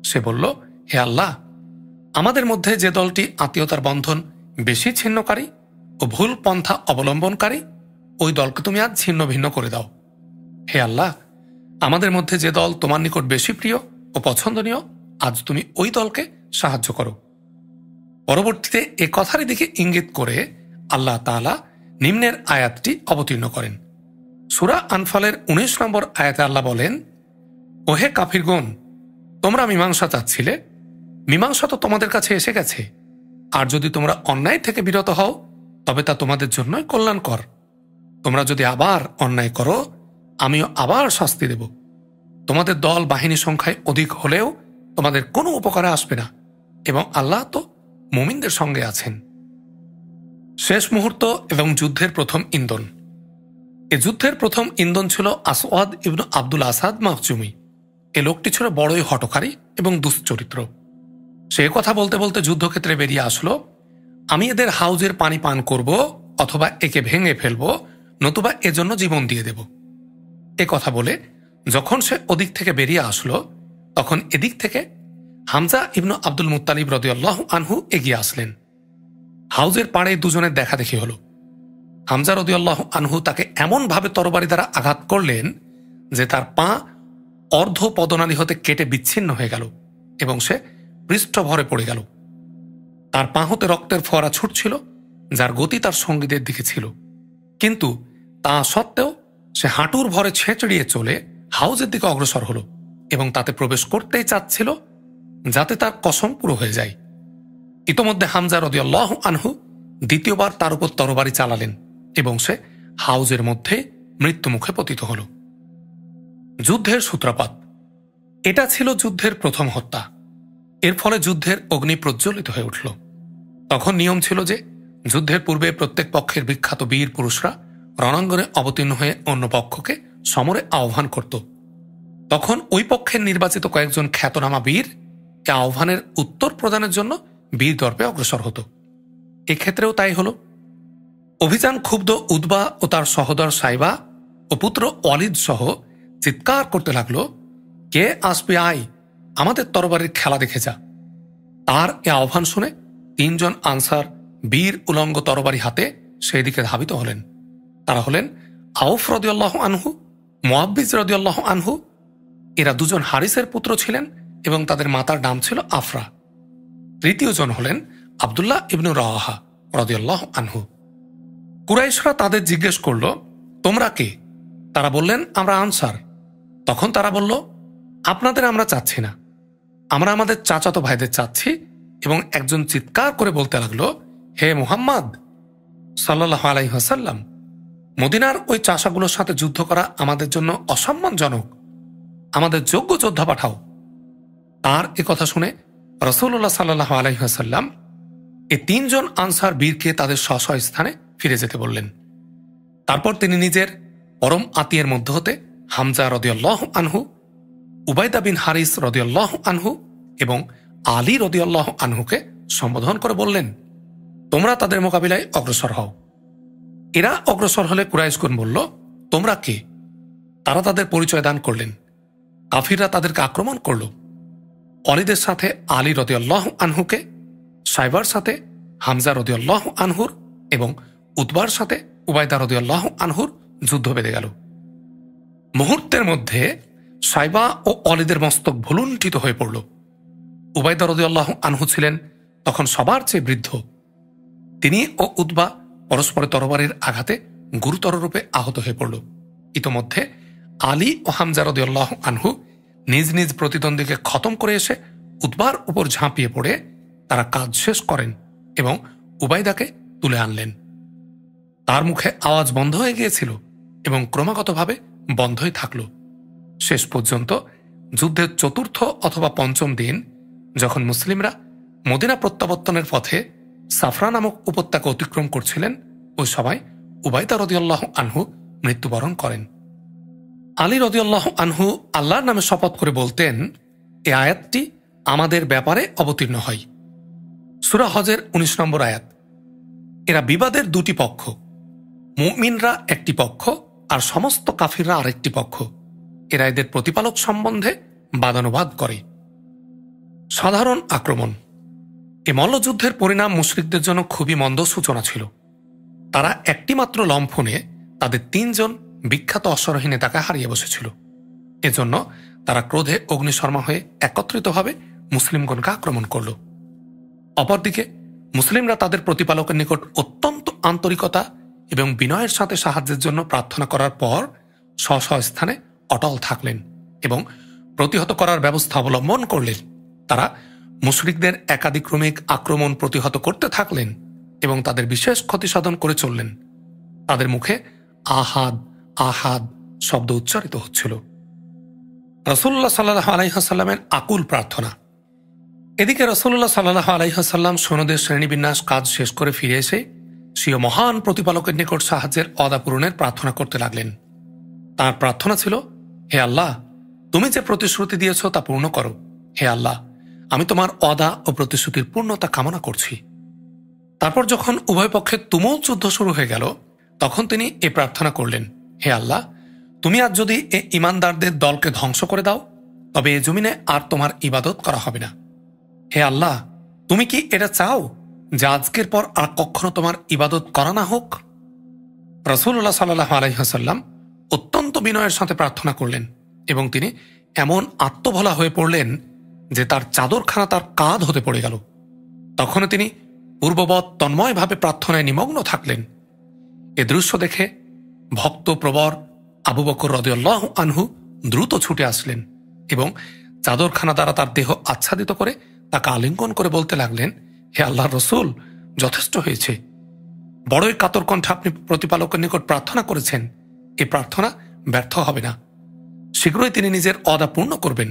সে বলল, হে আল্লাহ, আমাদের মধ্যে যে দলটি আত্মীয়তার বন্ধন বেশি ছিন্নকারী ও ভুল পন্থা অবলম্বনকারী ওই দলকে তুমি আজ ছিন্ন ভিন্ন করে দাও। হে আল্লাহ, আমাদের মধ্যে যে দল তোমার নিকট বেশি প্রিয় ও পছন্দনীয় আজ তুমি ওই দলকে সাহায্য করো। পরবর্তীতে এ কথারই দিকে ইঙ্গিত করে আল্লাহ তাআলা নিম্নের আয়াতটি অবতীর্ণ করেন। সূরা আনফালের 19 নম্বর আয়াতে আল্লাহ বলেন, ওহে কাফিরগণ, তোমরা মীমাংসা চাচ্ছিলে, মীমাংসা তো তোমাদের কাছে এসে গেছে। আর যদি তোমরা অন্যায় থেকে বিরত হও তবে তা তোমাদের জন্যই কল্যাণকর। তোমরা যদি আবার অন্যায় করো আমিও আবার শাস্তি দেব। তোমাদের দল বাহিনী সংখ্যায় অধিক হলেও তোমাদের কোনো উপকারে আসবে না এবং আল্লাহ তো মুমিনদের সঙ্গে আছেন। শেষ মুহূর্ত এবং যুদ্ধের প্রথম ইন্ধন। এ যুদ্ধের প্রথম ইন্ধন ছিল আসওয়াদ ইবনু আব্দুল আসাদ মাখজুমি। এ লোকটি ছিল বড়ই হঠকারী এবং দুশ্চরিত্র। সে কথা বলতে বলতে যুদ্ধক্ষেত্রে বেরিয়ে আসলো, আমি এদের হাউজের পানি পান করব অথবা একে ভেঙে ফেলব, নতুবা এজন্য জীবন দিয়ে দেব। এ কথা বলে যখন সে ওদিক থেকে বেরিয়ে আসলো তখন এদিক থেকে হামজা ইবনু আব্দুল মুত্তালিব রাদিয়াল্লাহু আনহু এগিয়ে আসলেন। হাউজের পাড়ে দুজনের দেখাদেখি হলো। হামজা রাদিয়াল্লাহু আনহু তাকে এমনভাবে তরবারি দ্বারা আঘাত করলেন যে তার পা অর্ধ পদনালী হতে কেটে বিচ্ছিন্ন হয়ে গেল এবং সে পৃষ্ঠভরে পড়ে গেল। তার পা হতে রক্তের ফোয়ারা ছুটছিল, যার গতি তার সঙ্গীদের দিকে ছিল, কিন্তু তা সত্ত্বেও সে হাঁটুর ভরে ছেঁচড়িয়ে চলে হাউজের দিকে অগ্রসর হল এবং তাতে প্রবেশ করতেই চাচ্ছিল যাতে তার কসম পুরো হয়ে যায়। ইতোমধ্যে হামজা রাদিয়াল্লাহু আনহু দ্বিতীয়বার তার উপর তরবারি চালালেন এবং সে হাউজের মধ্যে মৃত্যুমুখে পতিত হল। যুদ্ধের সূত্রপাত। এটা ছিল যুদ্ধের প্রথম হত্যা। এর ফলে যুদ্ধের অগ্নি প্রজ্বলিত হয়ে উঠল। তখন নিয়ম ছিল যে যুদ্ধের পূর্বে প্রত্যেক পক্ষের বিখ্যাত বীর পুরুষরা রণাঙ্গনে অবতীর্ণ হয়ে অন্য পক্ষকে সমরে আহ্বান করত। তখন ওই পক্ষের নির্বাচিত কয়েকজন খ্যাতনামা বীর এ আহ্বানের উত্তর প্রদানের জন্য বীর দর্পে অগ্রসর হতো। এক্ষেত্রেও তাই হল। অভিযান ক্ষুব্ধ উতবা ও তার সহোদর সাইবা ও পুত্র ওয়ালিদ সহ চিৎকার করতে লাগল, কে আসবে আয়, আমাদের তরবারির খেলা দেখে যা। তার এ আহ্বান শুনে 3 জন আনসার বীর উলঙ্গ তরবারি হাতে সেই দিকে ধাবিত হলেন। তারা হলেন আউফ রাদিয়াল্লাহু আনহু, মুআব্বিজ রাদিয়াল্লাহু আনহু। এরা দুজন হারিসের পুত্র ছিলেন এবং তাদের মাতার নাম ছিল আফরা। তৃতীয় জন হলেন আব্দুল্লাহ ইবনু রাওয়াহা রাদিয়াল্লাহু আনহু। কুরাইশরা তাদের জিজ্ঞেস করল, তোমরা কে? তারা বললেন, আমরা আনসার। তখন তারা বলল, আপনাদের আমরা চাচ্ছি না, আমরা আমাদের চাচাতো ভাইদের চাচ্ছি। এবং একজন চিৎকার করে বলতে লাগলো, হে মুহাম্মদ সাল্লাল্লাহু আলাইহি ওয়াসাল্লাম, মদিনার ওই চাষাগুলোর সাথে যুদ্ধ করা আমাদের জন্য অসম্মানজনক, আমাদের যোগ্য যোদ্ধা পাঠাও। তার এ কথা শুনে রাসূলুল্লাহ সাল্লাল্লাহু আলাইহি ওয়াসাল্লাম এই 3 জন আনসার বীরকে তাদের স্ব স্থানে ফিরে যেতে বললেন। তারপর তিনি নিজের পরম আত্মীয়ের মধ্য হতে হামজা রাদিয়াল্লাহু আনহু, উবাইদা বিন হারিস রাদিয়াল্লাহু আনহু এবং আলী রাদিয়াল্লাহু আনহুকে সম্বোধন করে বললেন, তোমরা তাদের মোকাবিলায় অগ্রসর হও। এরা অগ্রসর হলে কুরাইশগণ বলল, তোমরা কে? তারা তাদের পরিচয় দান করলেন। কাফিররা তাদেরকে আক্রমণ করল। অলিদের সাথে আলী রাদিয়াল্লাহু আনহুকে, সাইবার সাথে হামজা রাদিয়াল্লাহু আনহুর এবং উতবার সাথে উবাইদা রাদিয়াল্লাহু আনহুর যুদ্ধ বেঁধে গেল। মুহূর্তের মধ্যে সাইবা ও অলিদের মস্তক ভুলুণ্ঠিত হয়ে পড়ল। উবাইদা রাদিয়াল্লাহু আনহু ছিলেন তখন সবার চেয়ে বৃদ্ধ। তিনি ও উতবা পরস্পরের তরবারির আঘাতে গুরুতর রূপে আহত হয়ে পড়ল। ইতোমধ্যে আলী ও হামজা রাদিয়াল্লাহু আনহু নিজ নিজ প্রতিদ্বন্দ্বীকে খতম করে এসে উতবার উপর ঝাঁপিয়ে পড়ে তারা কাজ শেষ করেন এবং উবাইদাকে তুলে আনলেন। তার মুখে আওয়াজ বন্ধ হয়ে গিয়েছিল এবং ক্রমাগতভাবে বন্ধই থাকল। শেষ পর্যন্ত যুদ্ধের চতুর্থ অথবা পঞ্চম দিন যখন মুসলিমরা মদিনা প্রত্যাবর্তনের পথে সাফরা নামক উপত্যকা অতিক্রম করছিলেন, ওই সবাই উবাইদা রাদিয়াল্লাহু আনহু মৃত্যুবরণ করেন। আলী রাদিয়াল্লাহু আনহু আল্লাহর নামে শপথ করে বলতেন, এ আয়াতটি আমাদের ব্যাপারে অবতীর্ণ হয়। সূরা হজের 19 নম্বর আয়াত। এরা বিবাদের দুটি পক্ষ, মুমিনরা একটি পক্ষ আর সমস্ত কাফিররা আরেকটি পক্ষ। এরা এদের প্রতিপালক সম্বন্ধে বাদানুবাদ করে। সাধারণ আক্রমণ। এ মল্লযুদ্ধের পরিণাম মুশরিকদের জন্য খুবই মন্দ সূচনা ছিল। তারা একটিমাত্র লম্ফনে তাদের 3 জন বিখ্যাত অশ্বরোহী নেতাকে হারিয়ে বসেছিল। এজন্য তারা ক্রোধে অগ্নিশর্মা হয়ে একত্রিতভাবে মুসলিমগণকে আক্রমণ করল। অপরদিকে মুসলিমরা তাদের প্রতিপালকের নিকট অত্যন্ত আন্তরিকতা এবং বিনয়ের সাথে সাহায্যের জন্য প্রার্থনা করার পর স্ব স্ব স্থানে অটল থাকলেন এবং প্রতিহত করার ব্যবস্থা অবলম্বন করলেন। তারা মুশরিকদের একাদিক্রমিক আক্রমণ প্রতিহত করতে থাকলেন এবং তাদের বিশেষ ক্ষতি সাধন করে চললেন। তাদের মুখে আহাদ আহাদ শব্দ উচ্চারিত হচ্ছিল। রাসূলুল্লাহ সাল্লাল্লাহু আলাইহি ওয়াসাল্লামের আকুল প্রার্থনা। এদিকে রাসূলুল্লাহ সাল্লাল্লাহু আলাইহি ওয়াসাল্লাম সৈন্যদের শ্রেণীবিন্যাস কাজ শেষ করে ফিরে এসে স্বীয় মহান প্রতিপালকের নিকট সাহায্যের অদা পূরণের প্রার্থনা করতে লাগলেন। তার প্রার্থনা ছিল, হে আল্লাহ, তুমি যে প্রতিশ্রুতি দিয়েছ তা পূর্ণ করো। হে আল্লাহ, আমি তোমার অদা ও প্রতিশ্রুতির পূর্ণতা কামনা করছি। তারপর যখন উভয় পক্ষে তুমুল যুদ্ধ শুরু হয়ে গেল, তখন তিনি এ প্রার্থনা করলেন, হে আল্লাহ, তুমি আজ যদি এ ঈমানদারদের দলকে ধ্বংস করে দাও, তবে এ জমিনে আর তোমার ইবাদত করা হবে না। হে আল্লাহ, তুমি কি এটা চাও যে আজকের পর আর কখনো তোমার ইবাদত করা না হোক? রাসূলুল্লাহ সাল্লাল্লাহু আলাইহি ওয়াসাল্লাম অত্যন্ত বিনয়ের সাথে প্রার্থনা করলেন এবং তিনি এমন আত্মভোলা হয়ে পড়লেন যে তার চাদরখানা তার কাঁধ হতে পড়ে গেল। তখন তিনি পূর্ববৎ তন্ময়ভাবে প্রার্থনায় নিমগ্ন থাকলেন। এ দৃশ্য দেখে ভক্ত প্রবর আবু বকর রাদিয়াল্লাহু আনহু দ্রুত ছুটে আসলেন এবং চাদরখানা দ্বারা তার দেহ আচ্ছাদিত করে তাকে আলিঙ্গন করে বলতে লাগলেন, হে আল্লাহর রাসূল, যথেষ্ট হয়েছে। বড়ই কাতর কণ্ঠে আপনি প্রতিপালকের নিকট প্রার্থনা করেছেন। এ প্রার্থনা ব্যর্থ হবে না। শীঘ্রই তিনি নিজের অদা পূর্ণ করবেন।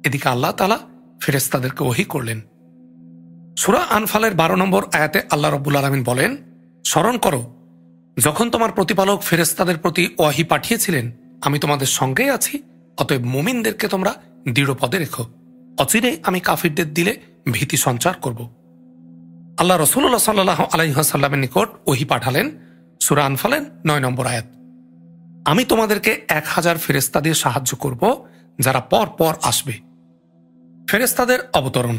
এদিকে আল্লাহ তাআলা ফেরেশতাদেরকে ওহী করলেন। সূরা আনফালের 12 নম্বর আয়াতে আল্লাহ রাব্বুল আলামিন বলেন, স্মরণ করো যখন তোমার প্রতিপালক ফেরেশতাদের প্রতি ওহী পাঠিয়েছিলেন, আমি তোমাদের সঙ্গেই আছি, অতএব মুমিনদেরকে তোমরা দৃঢ় পদে রেখো। অচিরেই আমি কাফিরদের দিলে ভীতি সঞ্চার করব। আল্লাহ রাসূলুল্লাহ সাল্লাল্লাহু আলাইহি ওয়াসাল্লামের নিকট ওহী পাঠালেন। সূরা আনফালের 9 নম্বর আয়াত। আমি তোমাদেরকে 1000 ফেরেশতা দিয়ে সাহায্য করব, যারা পর পর আসবে। ফেরেশতাদের অবতরণ।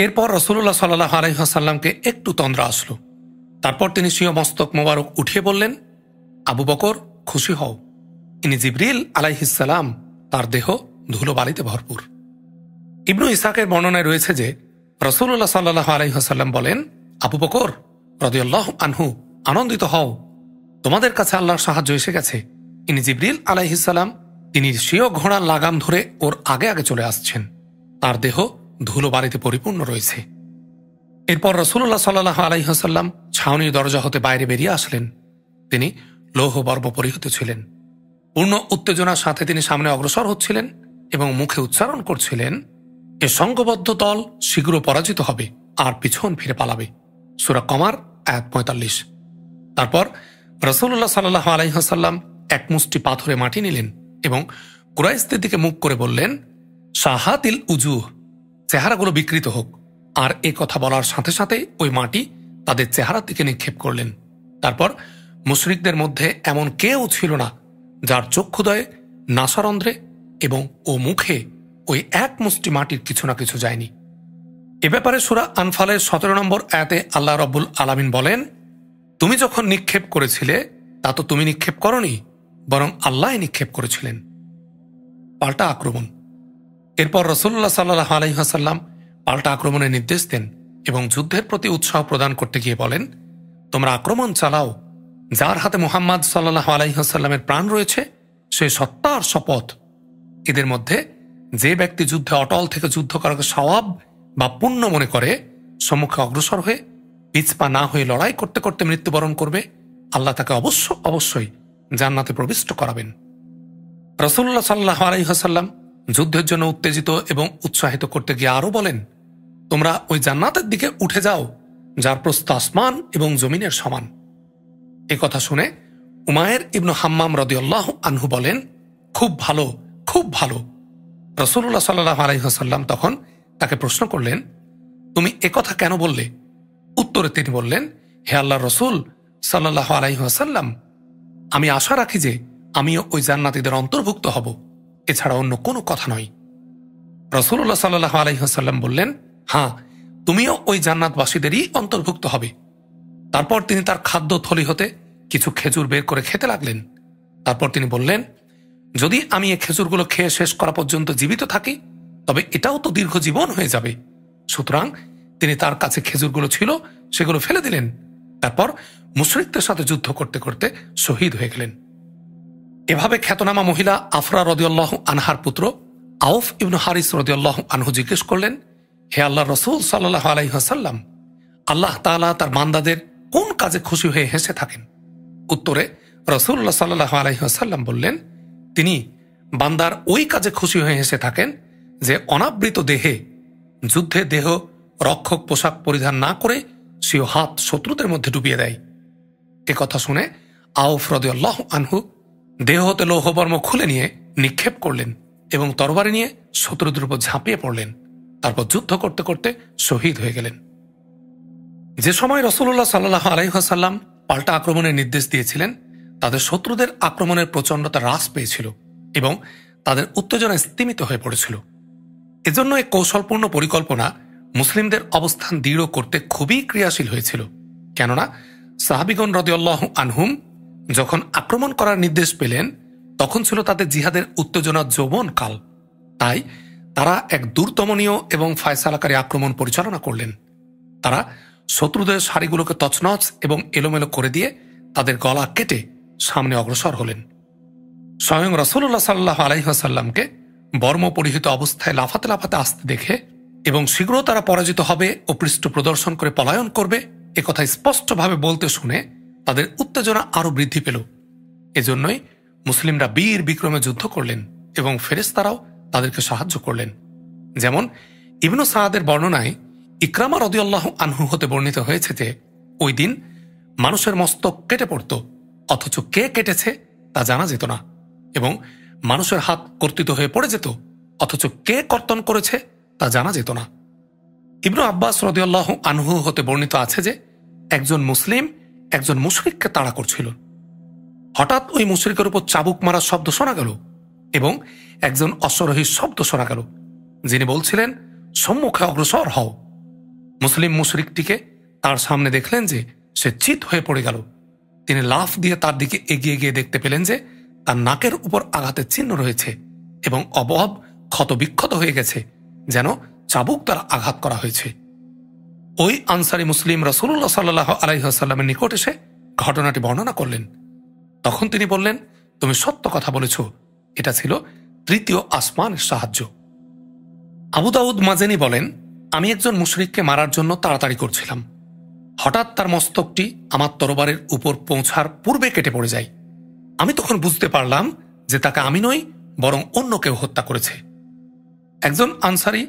এরপর রাসূলুল্লাহ সাল্লাল্লাহু আলাইহি ওয়াসাল্লামকে একটু তন্দ্রা আসলো। তারপর তিনি স্বীয় মস্তক মোবারক উঠিয়ে বললেন, আবু বকর, খুশি হও, ইনি জিবরিল আলাইহিস সালাম, তার দেহ ধুলোবালিতে ভরপুর। ইবনু ইসহাকের বর্ণনায় রয়েছে যে রাসূলুল্লাহ সাল্লাল্লাহু আলাইহি ওয়াসাল্লাম বলেন, আবু বকর রাদিয়াল্লাহু আনহু, আনন্দিত হও, তোমাদের কাছে আল্লাহর সাহায্য এসে গেছে। ইনি জিবরিল আলাইহিস সালাম, তিনি স্বীয় ঘোড়ার লাগাম ধরে ওর আগে আগে চলে আসছেন। তার দেহ ধুলোবালিতে পরিপূর্ণ রয়েছে। এরপর রাসূলুল্লাহ সাল্লাল্লাহু আলাইহি ওয়াসাল্লাম ছাউনির দরজা হতে বাইরে বেরিয়ে আসলেন। তিনি লৌহ বর্ম পরিহিত ছিলেন। পূর্ণ উত্তেজনার সাথে তিনি সামনে অগ্রসর হচ্ছিলেন এবং মুখে উচ্চারণ করছিলেন, এ সংঘবদ্ধ দল শীঘ্র পরাজিত হবে আর পিছন ফিরে পালাবে। সূরা কমার আয়াত 45। তারপর রাসূলুল্লাহ সাল্লাল্লাহু আলাইহি ওয়াসাল্লাম এক মুষ্টি পাথরে মাটি নিলেন এবং কুরাইশদের দিকে মুখ করে বললেন, শাহাতিল উজুহ, চেহারাগুলো বিকৃত হোক। আর এ কথা বলার সাথে সাথে ওই মাটি তাদের চেহারার দিকে নিক্ষেপ করলেন। তারপর মুশরিকদের মধ্যে এমন কেউ ছিল না যার চক্ষুদয়ে, নাসারন্ধ্রে এবং ও মুখে ওই এক মুষ্টি মাটির কিছু না কিছু যায়নি। এ ব্যাপারে সূরা আনফালের 17 নম্বর আয়াতে আল্লাহ রাব্বুল আলামিন বলেন, তুমি যখন নিক্ষেপ করেছিলে তা তো তুমি নিক্ষেপ করনি, বরং আল্লাহ নিক্ষেপ করেছিলেন। পাল্টা আক্রমণ। এরপর রাসূলুল্লাহ সাল্লাল্লাহু আলাইহি ওয়াসাল্লাম পাল্টা আক্রমণের নির্দেশ দেন এবং যুদ্ধের প্রতি উৎসাহ প্রদান করতে গিয়ে বলেন, তোমরা আক্রমণ চালাও, যার হাতে মুহাম্মদ সাল্লাল্লাহু আলাইহি ওয়াসাল্লামের প্রাণ রয়েছে সে সত্তার শপথ, এদের মধ্যে যে ব্যক্তি যুদ্ধে অটল থেকে যুদ্ধ করাকে সওয়াব বা পুণ্য মনে করে সম্মুখে অগ্রসর হয়ে পিছপা না হয়ে লড়াই করতে করতে মৃত্যুবরণ করবে, আল্লাহ তাকে অবশ্যই জান্নাতে প্রবিষ্ট করাবেন। রাসূলুল্লাহ সাল্লাল্লাহু আলাইহি ওয়াসাল্লাম যুদ্ধের জন্য উত্তেজিত এবং উৎসাহিত করতে গিয়ে আরো বলেন, তোমরা ওই জান্নাতের দিকে উঠে যাও যার প্রস্থ আসমান এবং জমিনের সমান। এ কথা শুনে উমায়ের ইবনু হাম্মাম রাদিয়াল্লাহু আনহু বলেন, খুব ভালো, খুব ভালো। রাসূলুল্লাহ সাল্লাল্লাহু আলাইহি ওয়াসাল্লাম তখন তাকে প্রশ্ন করলেন, তুমি একথা কেন বললে? উত্তরে তিনি বললেন, হে আল্লাহর রাসূল সাল্লাল্লাহু আলাইহি ওয়াসাল্লাম, আমি আশা রাখি যে আমিও ওই জান্নাতীদের অন্তর্ভুক্ত হব, এছাড়া অন্য কোনো কথা নয়। রাসূলুল্লাহ সাল্লাল্লাহু আলাইহি ওয়াসাল্লাম বললেন, হ্যাঁ, তুমিও ওই জান্নাতবাসীদেরই অন্তর্ভুক্ত হবে। তারপর তিনি তার খাদ্য থলি হতে কিছু খেজুর বের করে খেতে লাগলেন। তারপর তিনি বললেন, যদি আমি এই খেজুরগুলো খেয়ে শেষ করা পর্যন্ত জীবিত থাকি তবে এটাও তো দীর্ঘ জীবন হয়ে যাবে। সুতরাং তিনি তার কাছে খেজুরগুলো ছিল সেগুলো ফেলে দিলেন। তারপর মুশরিকদের সাথে যুদ্ধ করতে করতে শহীদ হয়ে গেলেন। এভাবে খ্যাতনামা মহিলা আফরা রাদিয়াল্লাহু আনহার পুত্র আউফ ইবনু হারিস রাদিয়াল্লাহু আনহু জিজ্ঞেস করলেন, হে আল্লাহর রাসূল সাল্লাল্লাহু আলাইহি ওয়াসাল্লাম, আল্লাহ তাআলা তার বান্দাদের কোন কাজে খুশি হয়ে হেসে থাকেন? উত্তরে রাসূলুল্লাহ সাল্লাল্লাহু আলাইহি ওয়াসাল্লাম বললেন, তিনি বান্দার ওই কাজে খুশি হয়ে হেসে থাকেন যে অনাবৃত দেহে যুদ্ধে দেহ রক্ষক পোশাক পরিধান না করে সিও হাত শত্রুদের মধ্যে ডুবিয়ে দেয়। এ কথা শুনে আউফ রাদিয়াল্লাহু আনহু দেহ হতে লৌহবর্ম খুলে নিয়ে নিক্ষেপ করলেন এবং তরবারি নিয়ে শত্রুদের উপর ঝাঁপিয়ে পড়লেন। তারপর যুদ্ধ করতে করতে শহীদ হয়ে গেলেন। যে সময় রাসূলুল্লাহ সাল্লাল্লাহু আলাইহি ওয়াসাল্লাম পাল্টা আক্রমণের নির্দেশ দিয়েছিলেন, তাদের শত্রুদের আক্রমণের প্রচণ্ডতা হ্রাস পেয়েছিল এবং তাদের উত্তেজনা স্তিমিত হয়ে পড়েছিল। এজন্য এক কৌশলপূর্ণ পরিকল্পনা মুসলিমদের অবস্থান দৃঢ় করতে খুবই ক্রিয়াশীল হয়েছিল। কেননা সাহাবীগণ রাদিয়াল্লাহু আনহুম যখন আক্রমণ করার নির্দেশ পেলেন তখন ছিল তাদের জিহাদের উত্তেজনার যৌবন কাল। তাই তারা এক দূরদমনীয় এবং ফায়সালাকারী আক্রমণ পরিচালনা করলেন। তারা শত্রুদের সারিগুলোকে তছনছ এবং এলোমেলো করে দিয়ে তাদের গলা কেটে সামনে অগ্রসর হলেন। স্বয়ং রাসূলুল্লাহ সাল্লাল্লাহু আলাইহি ওয়াসাল্লামকে বর্ম পরিহিত অবস্থায় লাফাতে লাফাতে আসতে দেখে এবং শীঘ্র তারা পরাজিত হবে ও পৃষ্ঠ প্রদর্শন করে পলায়ন করবে একথা স্পষ্টভাবে বলতে শুনে তাদের উত্তেজনা আরো বৃদ্ধি পেল। এজন্যই মুসলিমরা বীর বিক্রমে যুদ্ধ করলেন এবং ফেরেশতারাও তাদেরকে সাহায্য করলেন। যেমন ইবনু সাআদের বর্ণনায় ইকরামা রাদিয়াল্লাহু আনহু হতে বর্ণিত হয়েছে যে ওই দিন মানুষের মস্তক কেটে পড়ত, অথচ কে কেটেছে তা জানা যেত না, এবং মানুষের হাত কর্তিত হয়ে পড়ে যেত, অথচ কে কর্তন করেছে তা জানা যেত না। ইবনু আব্বাস রাদিয়াল্লাহু আনহু হতে বর্ণিত আছে যে একজন মুসলিম একজন মুশরিককে তাড়া করছিল। হঠাৎ ওই মুশরিকের উপর চাবুক মারার শব্দ শোনা গেল এবং একজন অশ্বরোহীর শব্দ শোনা গেল, যিনি বলছিলেন, সম্মুখে অগ্রসর হও। মুসলিম মুশরিকটিকে তার সামনে দেখলেন যে সে চিত হয়ে পড়ে গেল। তিনি লাফ দিয়ে তার দিকে এগিয়ে গিয়ে দেখতে পেলেন যে তার নাকের উপর আঘাতের চিহ্ন রয়েছে এবং অবয়ব ক্ষত বিক্ষত হয়ে গেছে, যেন চাবুক দ্বারা আঘাত করা হয়েছে। ওই আনসারী মুসলিম রাসূলুল্লাহ সাল্লাল্লাহু আলাইহি ওয়াসাল্লামের নিকট এসে ঘটনাটি বর্ণনা করলেন। তখন তিনি বললেন, তুমি সত্য কথা বলেছ, এটা ছিল তৃতীয় আসমানের সাহায্য। আবু দাউদ মাজেনি বলেন, আমি একজন মুশরিককে মারার জন্য তাড়াতাড়ি করছিলাম। হঠাৎ তার মস্তকটি আমার তরবারের উপর পৌঁছার পূর্বে কেটে পড়ে যায়। আমি তখন বুঝতে পারলাম যে তাকে আমি নই বরং অন্য কেউ হত্যা করেছে। একজন আনসারী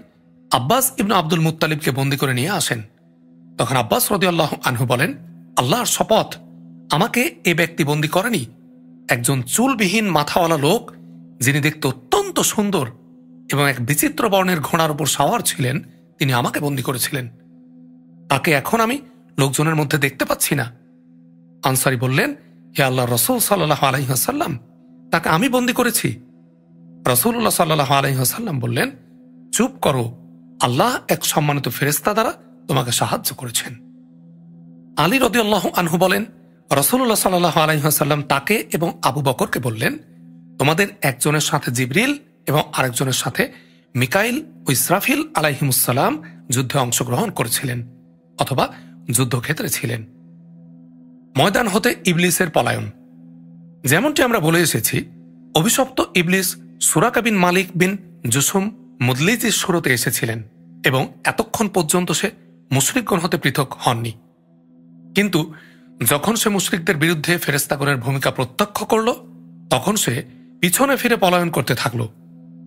আব্বাস ইবনে আব্দুল মুত্তালিবকে বন্দী করে নিয়ে আসেন। তখন আব্বাস রাদিয়াল্লাহু আনহু বলেন, আল্লাহর শপথ, আমাকে এ ব্যক্তি বন্দী করেনি। একজন চুলবিহীন মাথাওয়ালা লোক, যিনি দেখতে অত্যন্ত সুন্দর এবং এক বিচিত্র বর্ণের ঘোড়ার উপর সাওয়ার ছিলেন, তিনি আমাকে বন্দী করেছিলেন। তাকে এখন আমি লোকজনের মধ্যে দেখতে পাচ্ছি না। আনসারী বললেন, হে আল্লাহর রাসূল সাল্লাল্লাহু আলাইহি ওয়াসাল্লাম, তাকে আমি বন্দী করেছি। রাসূলুল্লাহ সাল্লাল্লাহু আলাইহি ওয়াসাল্লাম বললেন, চুপ করো, আল্লাহ এক সম্মানিত ফেরেশতা দ্বারা তোমাকে সাহায্য করেছেন। আলী রাদিয়াল্লাহু আনহু বলেন, রাসূলুল্লাহ সাল্লাল্লাহু আলাইহি ওয়াসাল্লাম তাকে এবং আবু বকরকে বললেন, তোমাদের একজনের সাথে জিবরিল এবং আরেকজনের সাথে মিকাইল ও ইসরাফিল আলাইহিমুসসালাম যুদ্ধে অংশগ্রহণ করেছিলেন অথবা যুদ্ধক্ষেত্রে ছিলেন। ময়দান হতে ইবলিসের পলায়ন। যেমনটি আমরা বলে এসেছি, অভিশপ্ত ইবলিস সুরাকা বিন মালিক বিন জুসুম মুদলিজির শুরুতে এসেছিলেন এবং এতক্ষণ পর্যন্ত সে মুশরিকগণ হতে পৃথক হননি। কিন্তু যখন সে মুশরিকদের বিরুদ্ধে ফেরেশতাগণের ভূমিকা প্রত্যক্ষ করল, তখন সে পিছনে ফিরে পলায়ন করতে থাকল।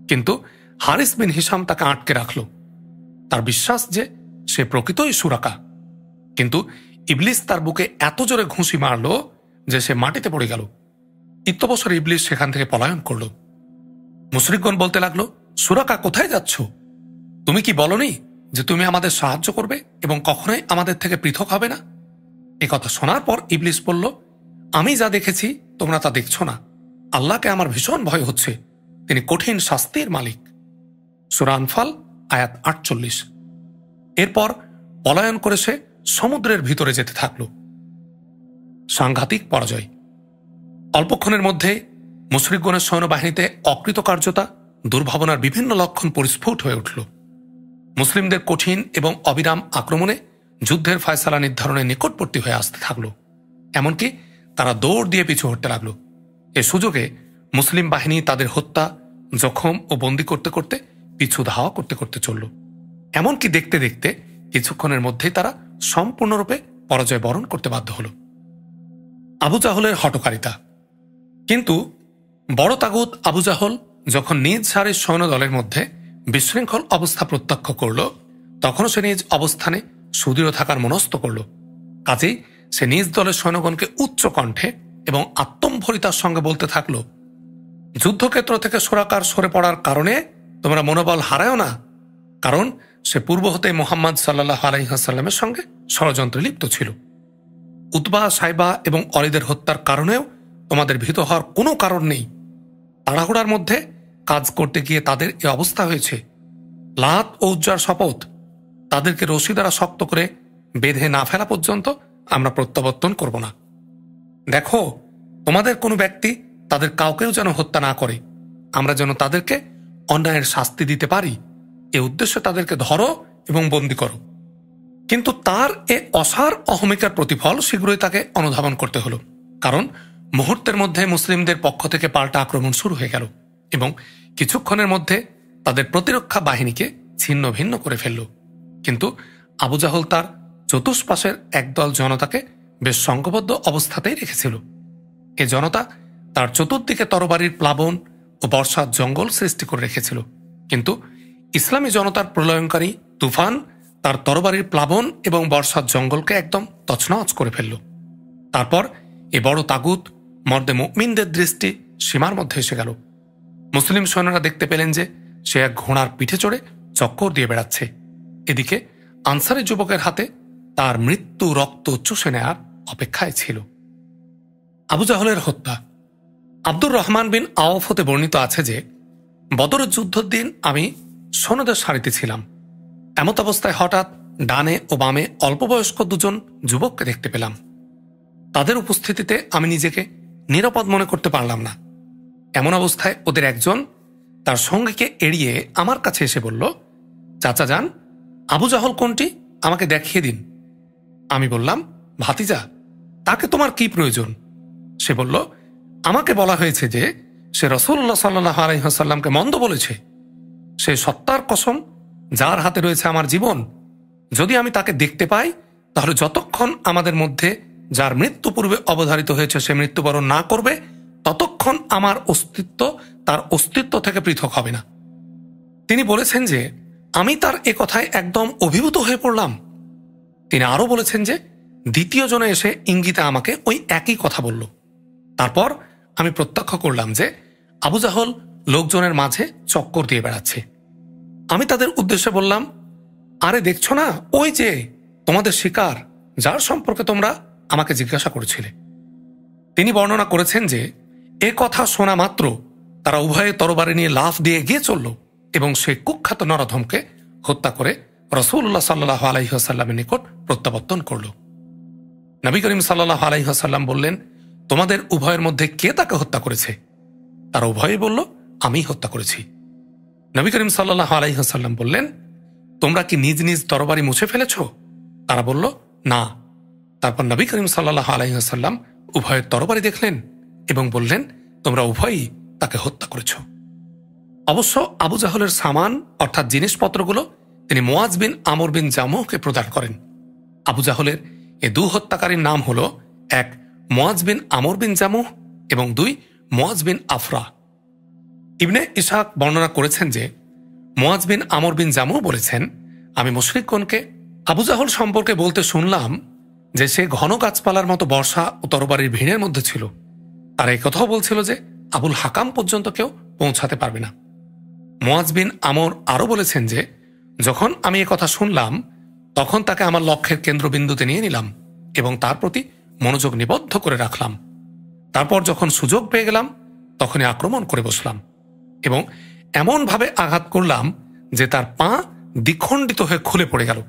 কিন্তু হারিস বিন হিশাম তাকে আটকে রাখল। তার বিশ্বাস যে সে প্রকৃতই সুরাকা। কিন্তু ইবলিস তার বুকে এত জোরে ঘুষি মারল যে সে মাটিতে পড়ে গেল। ইত্যবসর ইবলিস সেখান থেকে পলায়ন করল। মুশরিকগণ বলতে লাগলো, সুরাকা কোথায় যাচ্ছ? তুমি কি বলনি যে তুমি আমাদের সাহায্য করবে এবং কখনোই আমাদের থেকে পৃথক হবে না? এ কথা শোনার পর ইবলিস বলল, আমি যা দেখেছি তোমরা তা দেখছ না। আল্লাহকে আমার ভীষণ ভয় হচ্ছে, তিনি কঠিন শাস্তির মালিক। সূরা আনফাল আয়াত 48। এরপর পলায়ন করে সে সমুদ্রের ভিতরে যেতে থাকল। সাংঘাতিক পরাজয়। অল্পক্ষণের মধ্যে মুশরিকগণের সৈন্যবাহিনীতে অকৃতকার্যতা, দুর্ভাবনার বিভিন্ন লক্ষণ পরিস্ফুট হয়ে উঠল। মুসলিমদের কঠিন এবং অবিরাম আক্রমণে যুদ্ধের ফয়সালা নির্ধারণের নিকটবর্তী হয়ে আসতে থাকল। এমনকি তারা দৌড় দিয়ে পিছু হটতে লাগল। এ সুযোগে মুসলিম বাহিনী তাদের হত্যা, জখম ও বন্দী করতে করতে পিছু ধাওয়া করতে করতে চলল। এমনকি দেখতে দেখতে কিছুক্ষণের মধ্যেই তারা সম্পূর্ণরূপে পরাজয় বরণ করতে বাধ্য হল। আবু জাহলের হঠকারিতা। কিন্তু বড় তাগুত আবু জাহল যখন নিজ সারির সৈন্য দলের মধ্যে বিশৃঙ্খল অবস্থা প্রত্যক্ষ করল, তখনও সে নিজ অবস্থানে সুদৃঢ় থাকার মনস্থ করল। কাজেই সে নিজ দলের সৈন্যগণকে উচ্চ কণ্ঠে এবং আত্মম্ভরিতার সঙ্গে বলতে থাকল, যুদ্ধক্ষেত্র থেকে সুরাকার সরে পড়ার কারণে তোমরা মনোবল হারায়ও না, কারণ সে পূর্ব হতে মুহাম্মদ সাল্লাল্লাহু আলাইহি ওয়াসাল্লামের সঙ্গে ষড়যন্ত্রে লিপ্ত ছিল। উতবা, সাইবা এবং অলিদের হত্যার কারণেও তোমাদের ভীত হওয়ার কোনো কারণ নেই। তাড়াহুড়ার মধ্যে কাজ করতে গিয়ে তাদের এ অবস্থা হয়েছে। লাত ও উজ্জার শপথ, তাদেরকে রশি দ্বারা শক্ত করে বেঁধে না ফেলা পর্যন্ত আমরা প্রত্যাবর্তন করব না। দেখো, তোমাদের কোনো ব্যক্তি তাদের কাউকেও যেন হত্যা না করে, আমরা যেন তাদেরকে অন্যায়ের শাস্তি দিতে পারি। এ উদ্দেশ্যে তাদেরকে ধরো এবং বন্দী করো। কিন্তু তার এ অসার অহমিকার প্রতিফল শীঘ্রই তাকে অনুধাবন করতে হলো, কারণ মুহূর্তের মধ্যে মুসলিমদের পক্ষ থেকে পাল্টা আক্রমণ শুরু হয়ে গেল এবং কিছুক্ষণের মধ্যে তাদের প্রতিরক্ষা বাহিনীকে ছিন্ন ভিন্ন করে ফেলল। কিন্তু আবু জাহল তার চতুষ্পাশের একদল জনতাকে বেশ সংঘবদ্ধ অবস্থাতেই রেখেছিল। এ জনতা তার চতুর্দিকে তরবারির প্লাবন ও বর্ষার জঙ্গল সৃষ্টি করে রেখেছিল। কিন্তু ইসলামী জনতার প্রলয়নকারী তুফান তার তরবারির প্লাবন এবং বর্ষার জঙ্গলকে একদম তছনছ করে ফেলল। তারপর এ বড় তাগুত মর্দে মুমিনদের দৃষ্টি সীমার মধ্যে এসে গেল। মুসলিম সৈন্যরা দেখতে পেলেন যে সে এক ঘোড়ার পিঠে চড়ে চক্কর দিয়ে বেড়াচ্ছে। এদিকে আনসারি যুবকের হাতে তার মৃত্যু রক্ত চুষে নেয়ার অপেক্ষায় ছিল। আবু জাহলের হত্যা। আব্দুর রহমান বিন আওফ হতে বর্ণিত আছে যে, বদরের যুদ্ধের দিন আমি সৈন্যদের সারিতে ছিলাম। এমত অবস্থায় হঠাৎ ডানে ও বামে অল্প বয়স্ক দুজন যুবককে দেখতে পেলাম। তাদের উপস্থিতিতে আমি নিজেকে নিরাপদ মনে করতে পারলাম না। এমন অবস্থায় ওদের একজন তার সঙ্গীকে এড়িয়ে আমার কাছে এসে বলল, চাচা যান, আবু জাহল কোনটি আমাকে দেখিয়ে দিন। আমি বললাম, ভাতিজা, তাকে তোমার কি প্রয়োজন? সে বলল, আমাকে বলা হয়েছে যে সে রাসূলুল্লাহ সাল্লাল্লাহু আলাইহি ওয়াসাল্লামকে মন্দ বলেছে। সে সত্তার কসম, যার হাতে রয়েছে আমার জীবন, যদি আমি তাকে দেখতে পাই, তাহলে যতক্ষণ আমাদের মধ্যে যার মৃত্যু পূর্বে অবধারিত হয়েছে সে মৃত্যুবরণ না করবে, ততক্ষণ আমার অস্তিত্ব তার অস্তিত্ব থেকে পৃথক হবে না। তিনি বলেছেন যে আমি তার এ কথায় একদম অভিভূত হয়ে পড়লাম। তিনি আরো বলেছেন যে দ্বিতীয় জনে এসে ইঙ্গিতে আমাকে ওই একই কথা বলল। তারপর আমি প্রত্যক্ষ করলাম যে আবু জাহল লোকজনের মাঝে চক্কর দিয়ে বেড়াচ্ছে। আমি তাদের উদ্দেশ্যে বললাম, আরে দেখছো না, ওই যে তোমাদের শিকার, যার সম্পর্কে তোমরা আমাকে জিজ্ঞাসা করেছিলে। তিনি বর্ণনা করেছেন যে এ কথা শোনা মাত্র তারা উভয়ে তরবারি নিয়ে লাফ দিয়ে এগিয়ে চলল এবং সেই কুখ্যাত নরধমকে হত্যা করে রাসূলুল্লাহ সাল্লাল্লাহু আলাইহি ওয়াসাল্লামের নিকট প্রত্যাবর্তন করল। নবী করিম সাল্লাল্লাহু আলাইহি ওয়াসাল্লাম বললেন, তোমাদের উভয়ের মধ্যে কে তাকে হত্যা করেছে? তারা উভয়ই বলল, আমি হত্যা করেছি। নবী করিম সাল্লাল্লাহু আলাইহি ওয়াসাল্লাম বললেন, তোমরা কি নিজ নিজ তরবারি মুছে ফেলেছ? তারা বলল, না। তারপর নবী করিম সাল্লাল্লাহু আলাইহি ওয়াসাল্লাম উভয়ের তরবারি দেখলেন এবং বললেন, তোমরা উভয়ই তাকে হত্যা করেছ। অবশ্য আবু জাহলের সামান অর্থাৎ জিনিসপত্রগুলো তিনি মুয়াজ বিন আমর বিন জামুহকে প্রদান করেন। আবু জাহলের এ দু হত্যাকারীর নাম হল, এক মুয়াজ বিন আমর বিন জামুহ এবং দুই মুয়াজ বিন আফরা। ইবনে ইসহাক বর্ণনা করেছেন যে মুয়াজ বিন আমর বিন জামুহ বলেছেন, আমি মুশরিকগণকে আবু জাহল সম্পর্কে বলতে শুনলাম যে সে ঘন গাছপালার মতো বর্ষা ও তরবারির ভিড়ের মধ্যে ছিল। তারা এই কথাও বলছিল যে আবুল হাকাম পর্যন্ত কেউ পৌঁছাতে পারবে না। মুয়াজ বিন আমর আরও বলেছেন যে যখন আমি এ কথা শুনলাম তখন তাকে আমার লক্ষ্যের কেন্দ্রবিন্দুতে নিয়ে নিলাম এবং তার প্রতি মনোযোগ নিবদ্ধ করে রাখলাম। তারপর যখন সুযোগ পেয়ে গেলাম তখনই আক্রমণ করে বসলাম এবং এমনভাবে আঘাত করলাম যে তার পা দ্বিখণ্ডিত হয়ে খুলে পড়ে গেল।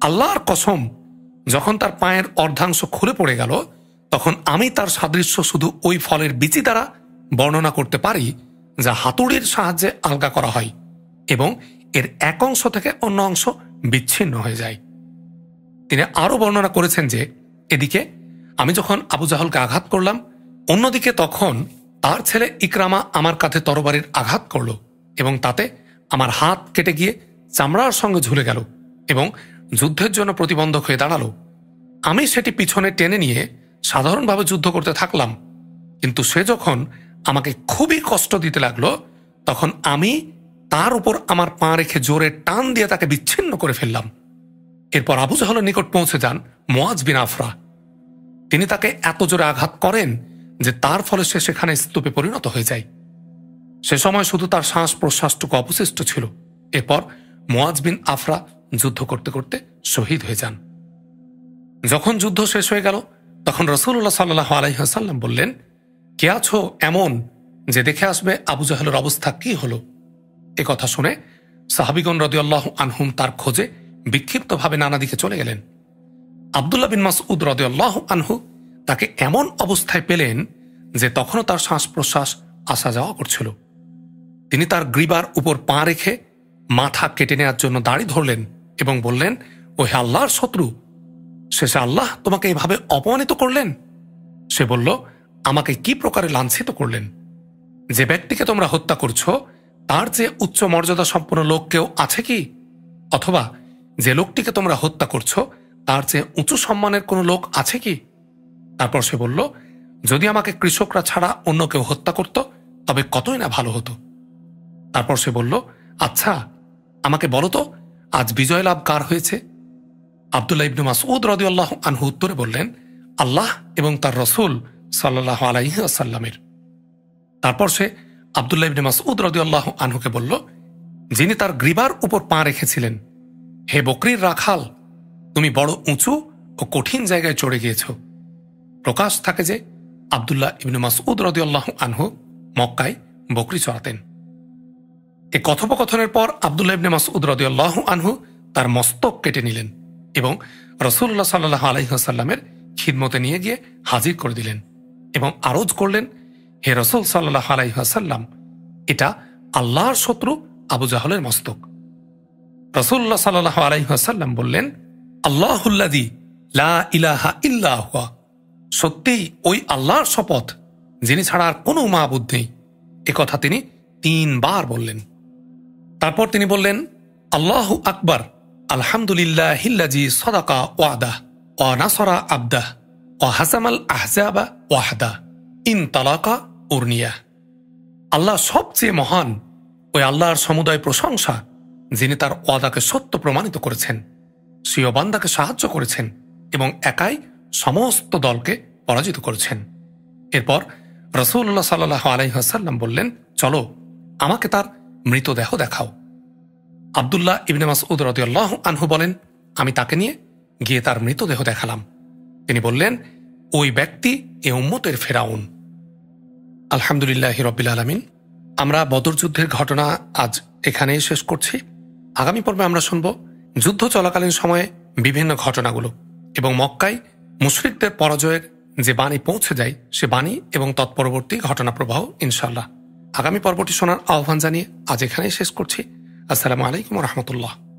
আল্লাহর কসম, যখন তার পায়ের অর্ধাংশ খুলে পড়ে গেল তখন আমি তার সাদৃশ্য শুধু ওই ফলের বিচি দ্বারা বর্ণনা করতে পারি যা হাতুড়ির সাহায্যে আলগা করা হয় এবং এর এক অংশ থেকে অন্য অংশ বিচ্ছিন্ন হয়ে যায়। তিনি আরও বর্ণনা করেছেন যে এদিকে আমি যখন আবু জাহলকে আঘাত করলাম, অন্যদিকে তখন তার ছেলে ইকরামা আমার কাঁধে তরবারির আঘাত করল এবং তাতে আমার হাত কেটে গিয়ে চামড়ার সঙ্গে ঝুলে গেল এবং যুদ্ধের জন্য প্রতিবন্ধক হয়ে দাঁড়ালো। আমি সেটি পিছনে টেনে নিয়ে সাধারণভাবে যুদ্ধ করতে থাকলাম, কিন্তু সে যখন আমাকে খুবই কষ্ট দিতে লাগলো তখন আমি তার উপর আমার পা রেখে জোরে টান দিয়ে তাকে বিচ্ছিন্ন করে ফেললাম। এরপর আবু জাহলের নিকট পৌঁছে যান মুয়াজ বিন আফরা। তিনি তাকে এত জোরে আঘাত করেন যে তার ফলে সে সেখানে স্তূপে পরিণত হয়ে যায়। সে সময় শুধু তার শ্বাস প্রশ্বাসটুকু অবশিষ্ট ছিল। এরপর মুয়াজ বিন আফরা যুদ্ধ করতে করতে শহীদ হয়ে যান। যখন যুদ্ধ শেষ হয়ে গেল তখন রাসূলুল্লাহ সাল্লাল্লাহু আলাইহি ওয়াসাল্লাম বললেন, কে আছো এমন যে দেখে আসবে আবু জাহলের অবস্থা কি হলো? এ কথা শুনে সাহাবীগণ রাদিয়াল্লাহু আনহুম তার খোঁজে বিক্ষিপ্তভাবে নানা দিকে চলে গেলেন। আব্দুল্লাহ বিন মাসউদ রাদিয়াল্লাহু আনহু তাকে এমন অবস্থায় পেলেন যে তখনও তার শ্বাস প্রশ্বাস আসা যাওয়া করছিল। তিনি তার গ্রীবার উপর পা রেখে মাথা কেটে নেওয়ার জন্য দাড়ি ধরলেন এবং বললেন, ও হে আল্লাহর শত্রু, শেষে আল্লাহ তোমাকে এভাবে অপমানিত করলেন? সে বলল, আমাকে কি প্রকারে লাঞ্ছিত করলেন? যে ব্যক্তিকে তোমরা হত্যা করছো তার চেয়ে উচ্চ মর্যাদা সম্পন্ন লোক কেউ আছে কি? অথবা যে লোকটিকে তোমরা হত্যা করছো তার চেয়ে উঁচু সম্মানের কোনো লোক আছে কি? তারপর সে বলল, যদি আমাকে কৃষকরা ছাড়া অন্য কেউ হত্যা করত তবে কতই না ভালো হতো। তারপর সে বলল, আচ্ছা আমাকে বলো তো আজ বিজয় লাভ কার হয়েছে? আব্দুল্লাহ ইবনে মাসউদ রাদিয়াল্লাহু আনহু উত্তরে বললেন, আল্লাহ এবং তার রাসূল সাল্লাল্লাহু আলাইহি ওয়াসাল্লামের। তারপর সে আব্দুল্লাহ ইবনে মাসউদ রাদিয়াল্লাহু আনহুকে বলল, যিনি তার গ্রীবার উপর পা রেখেছিলেন, হে বকরির রাখাল, তুমি বড় উঁচু ও কঠিন জায়গায় চড়ে গিয়েছ। প্রকাশ থাকে যে আব্দুল্লাহ ইবনে মাসউদ রাদিয়াল্লাহু আনহু মক্কায় বকরি চড়াতেন। এ কথোপকথনের পর আব্দুল্লাহ ইবনে মাসউদ রাদিয়াল্লাহু আনহু তার মস্তক কেটে নিলেন এবং রাসূলুল্লাহ সাল্লাল্লাহু আলাইহি ওয়াসাল্লামের খিদমতে নিয়ে গিয়ে হাজির করে দিলেন এবং আরজ করলেন, হে রাসূল সাল্লাল্লাহু আলাইহি ওয়াসাল্লাম, এটা আল্লাহর শত্রু আবু জাহলের মস্তক। রাসূলুল্লাহ সাল্লাল্লাহু আলাইহি ওয়াসাল্লাম বললেন, আল্লাহুল্লাযী লা ইলাহা ইল্লা হুয়া, সত্যিই ওই আল্লাহর শপথ যিনি ছাড়া আর কোনো মাবুদ নেই। এ কথা তিনি 3 বার বললেন। তারপর তিনি বললেন, আল্লাহু আকবার, আলহামদুলিল্লাহিল্লাযী সাদাকা ওয়াদাহ ওয়া নাসরা আবদাহ ওয়া হাসামাল আহজাবা ওয়াহদা ইনতালাকা উরনিয়া। আল্লাহ সবচেয়ে মহান, ওই আল্লাহর সমুদয় প্রশংসা যিনি তার ওয়াদাকে সত্য প্রমাণিত করেছেন, স্বীয় বান্দাকে সাহায্য করেছেন এবং একাই সমস্ত দলকে পরাজিত করেছেন। এরপর রাসূলুল্লাহ সাল্লাল্লাহু আলাইহি ওয়াসাল্লাম বললেন, চলো আমাকে তার মৃতদেহ দেখাও। আব্দুল্লাহ ইবনে মাসউদ রাদিয়াল্লাহু আনহু বলেন, আমি তাকে নিয়ে গিয়ে তার মৃতদেহ দেখালাম। তিনি বললেন, ওই ব্যক্তি এ উম্মতের ফেরাউন। আলহামদুলিল্লাহি রাব্বিল আলামিন। আমরা বদর যুদ্ধের ঘটনা আজ এখানেই শেষ করছি। আগামী পর্বে আমরা শুনব যুদ্ধ চলাকালীন সময়ে বিভিন্ন ঘটনাগুলো এবং মক্কায় মুশরিকদের পরাজয়ের যে বাণী পৌঁছে যায় সে বাণী এবং তৎপরবর্তী ঘটনা প্রবাহ ইনশাআল্লাহ। আগামী পর্বটি শোনার আহ্বান জানিয়ে আজ এখানেই শেষ করছি। আসসালামু আলাইকুম ওয়া রাহমাতুল্লাহ।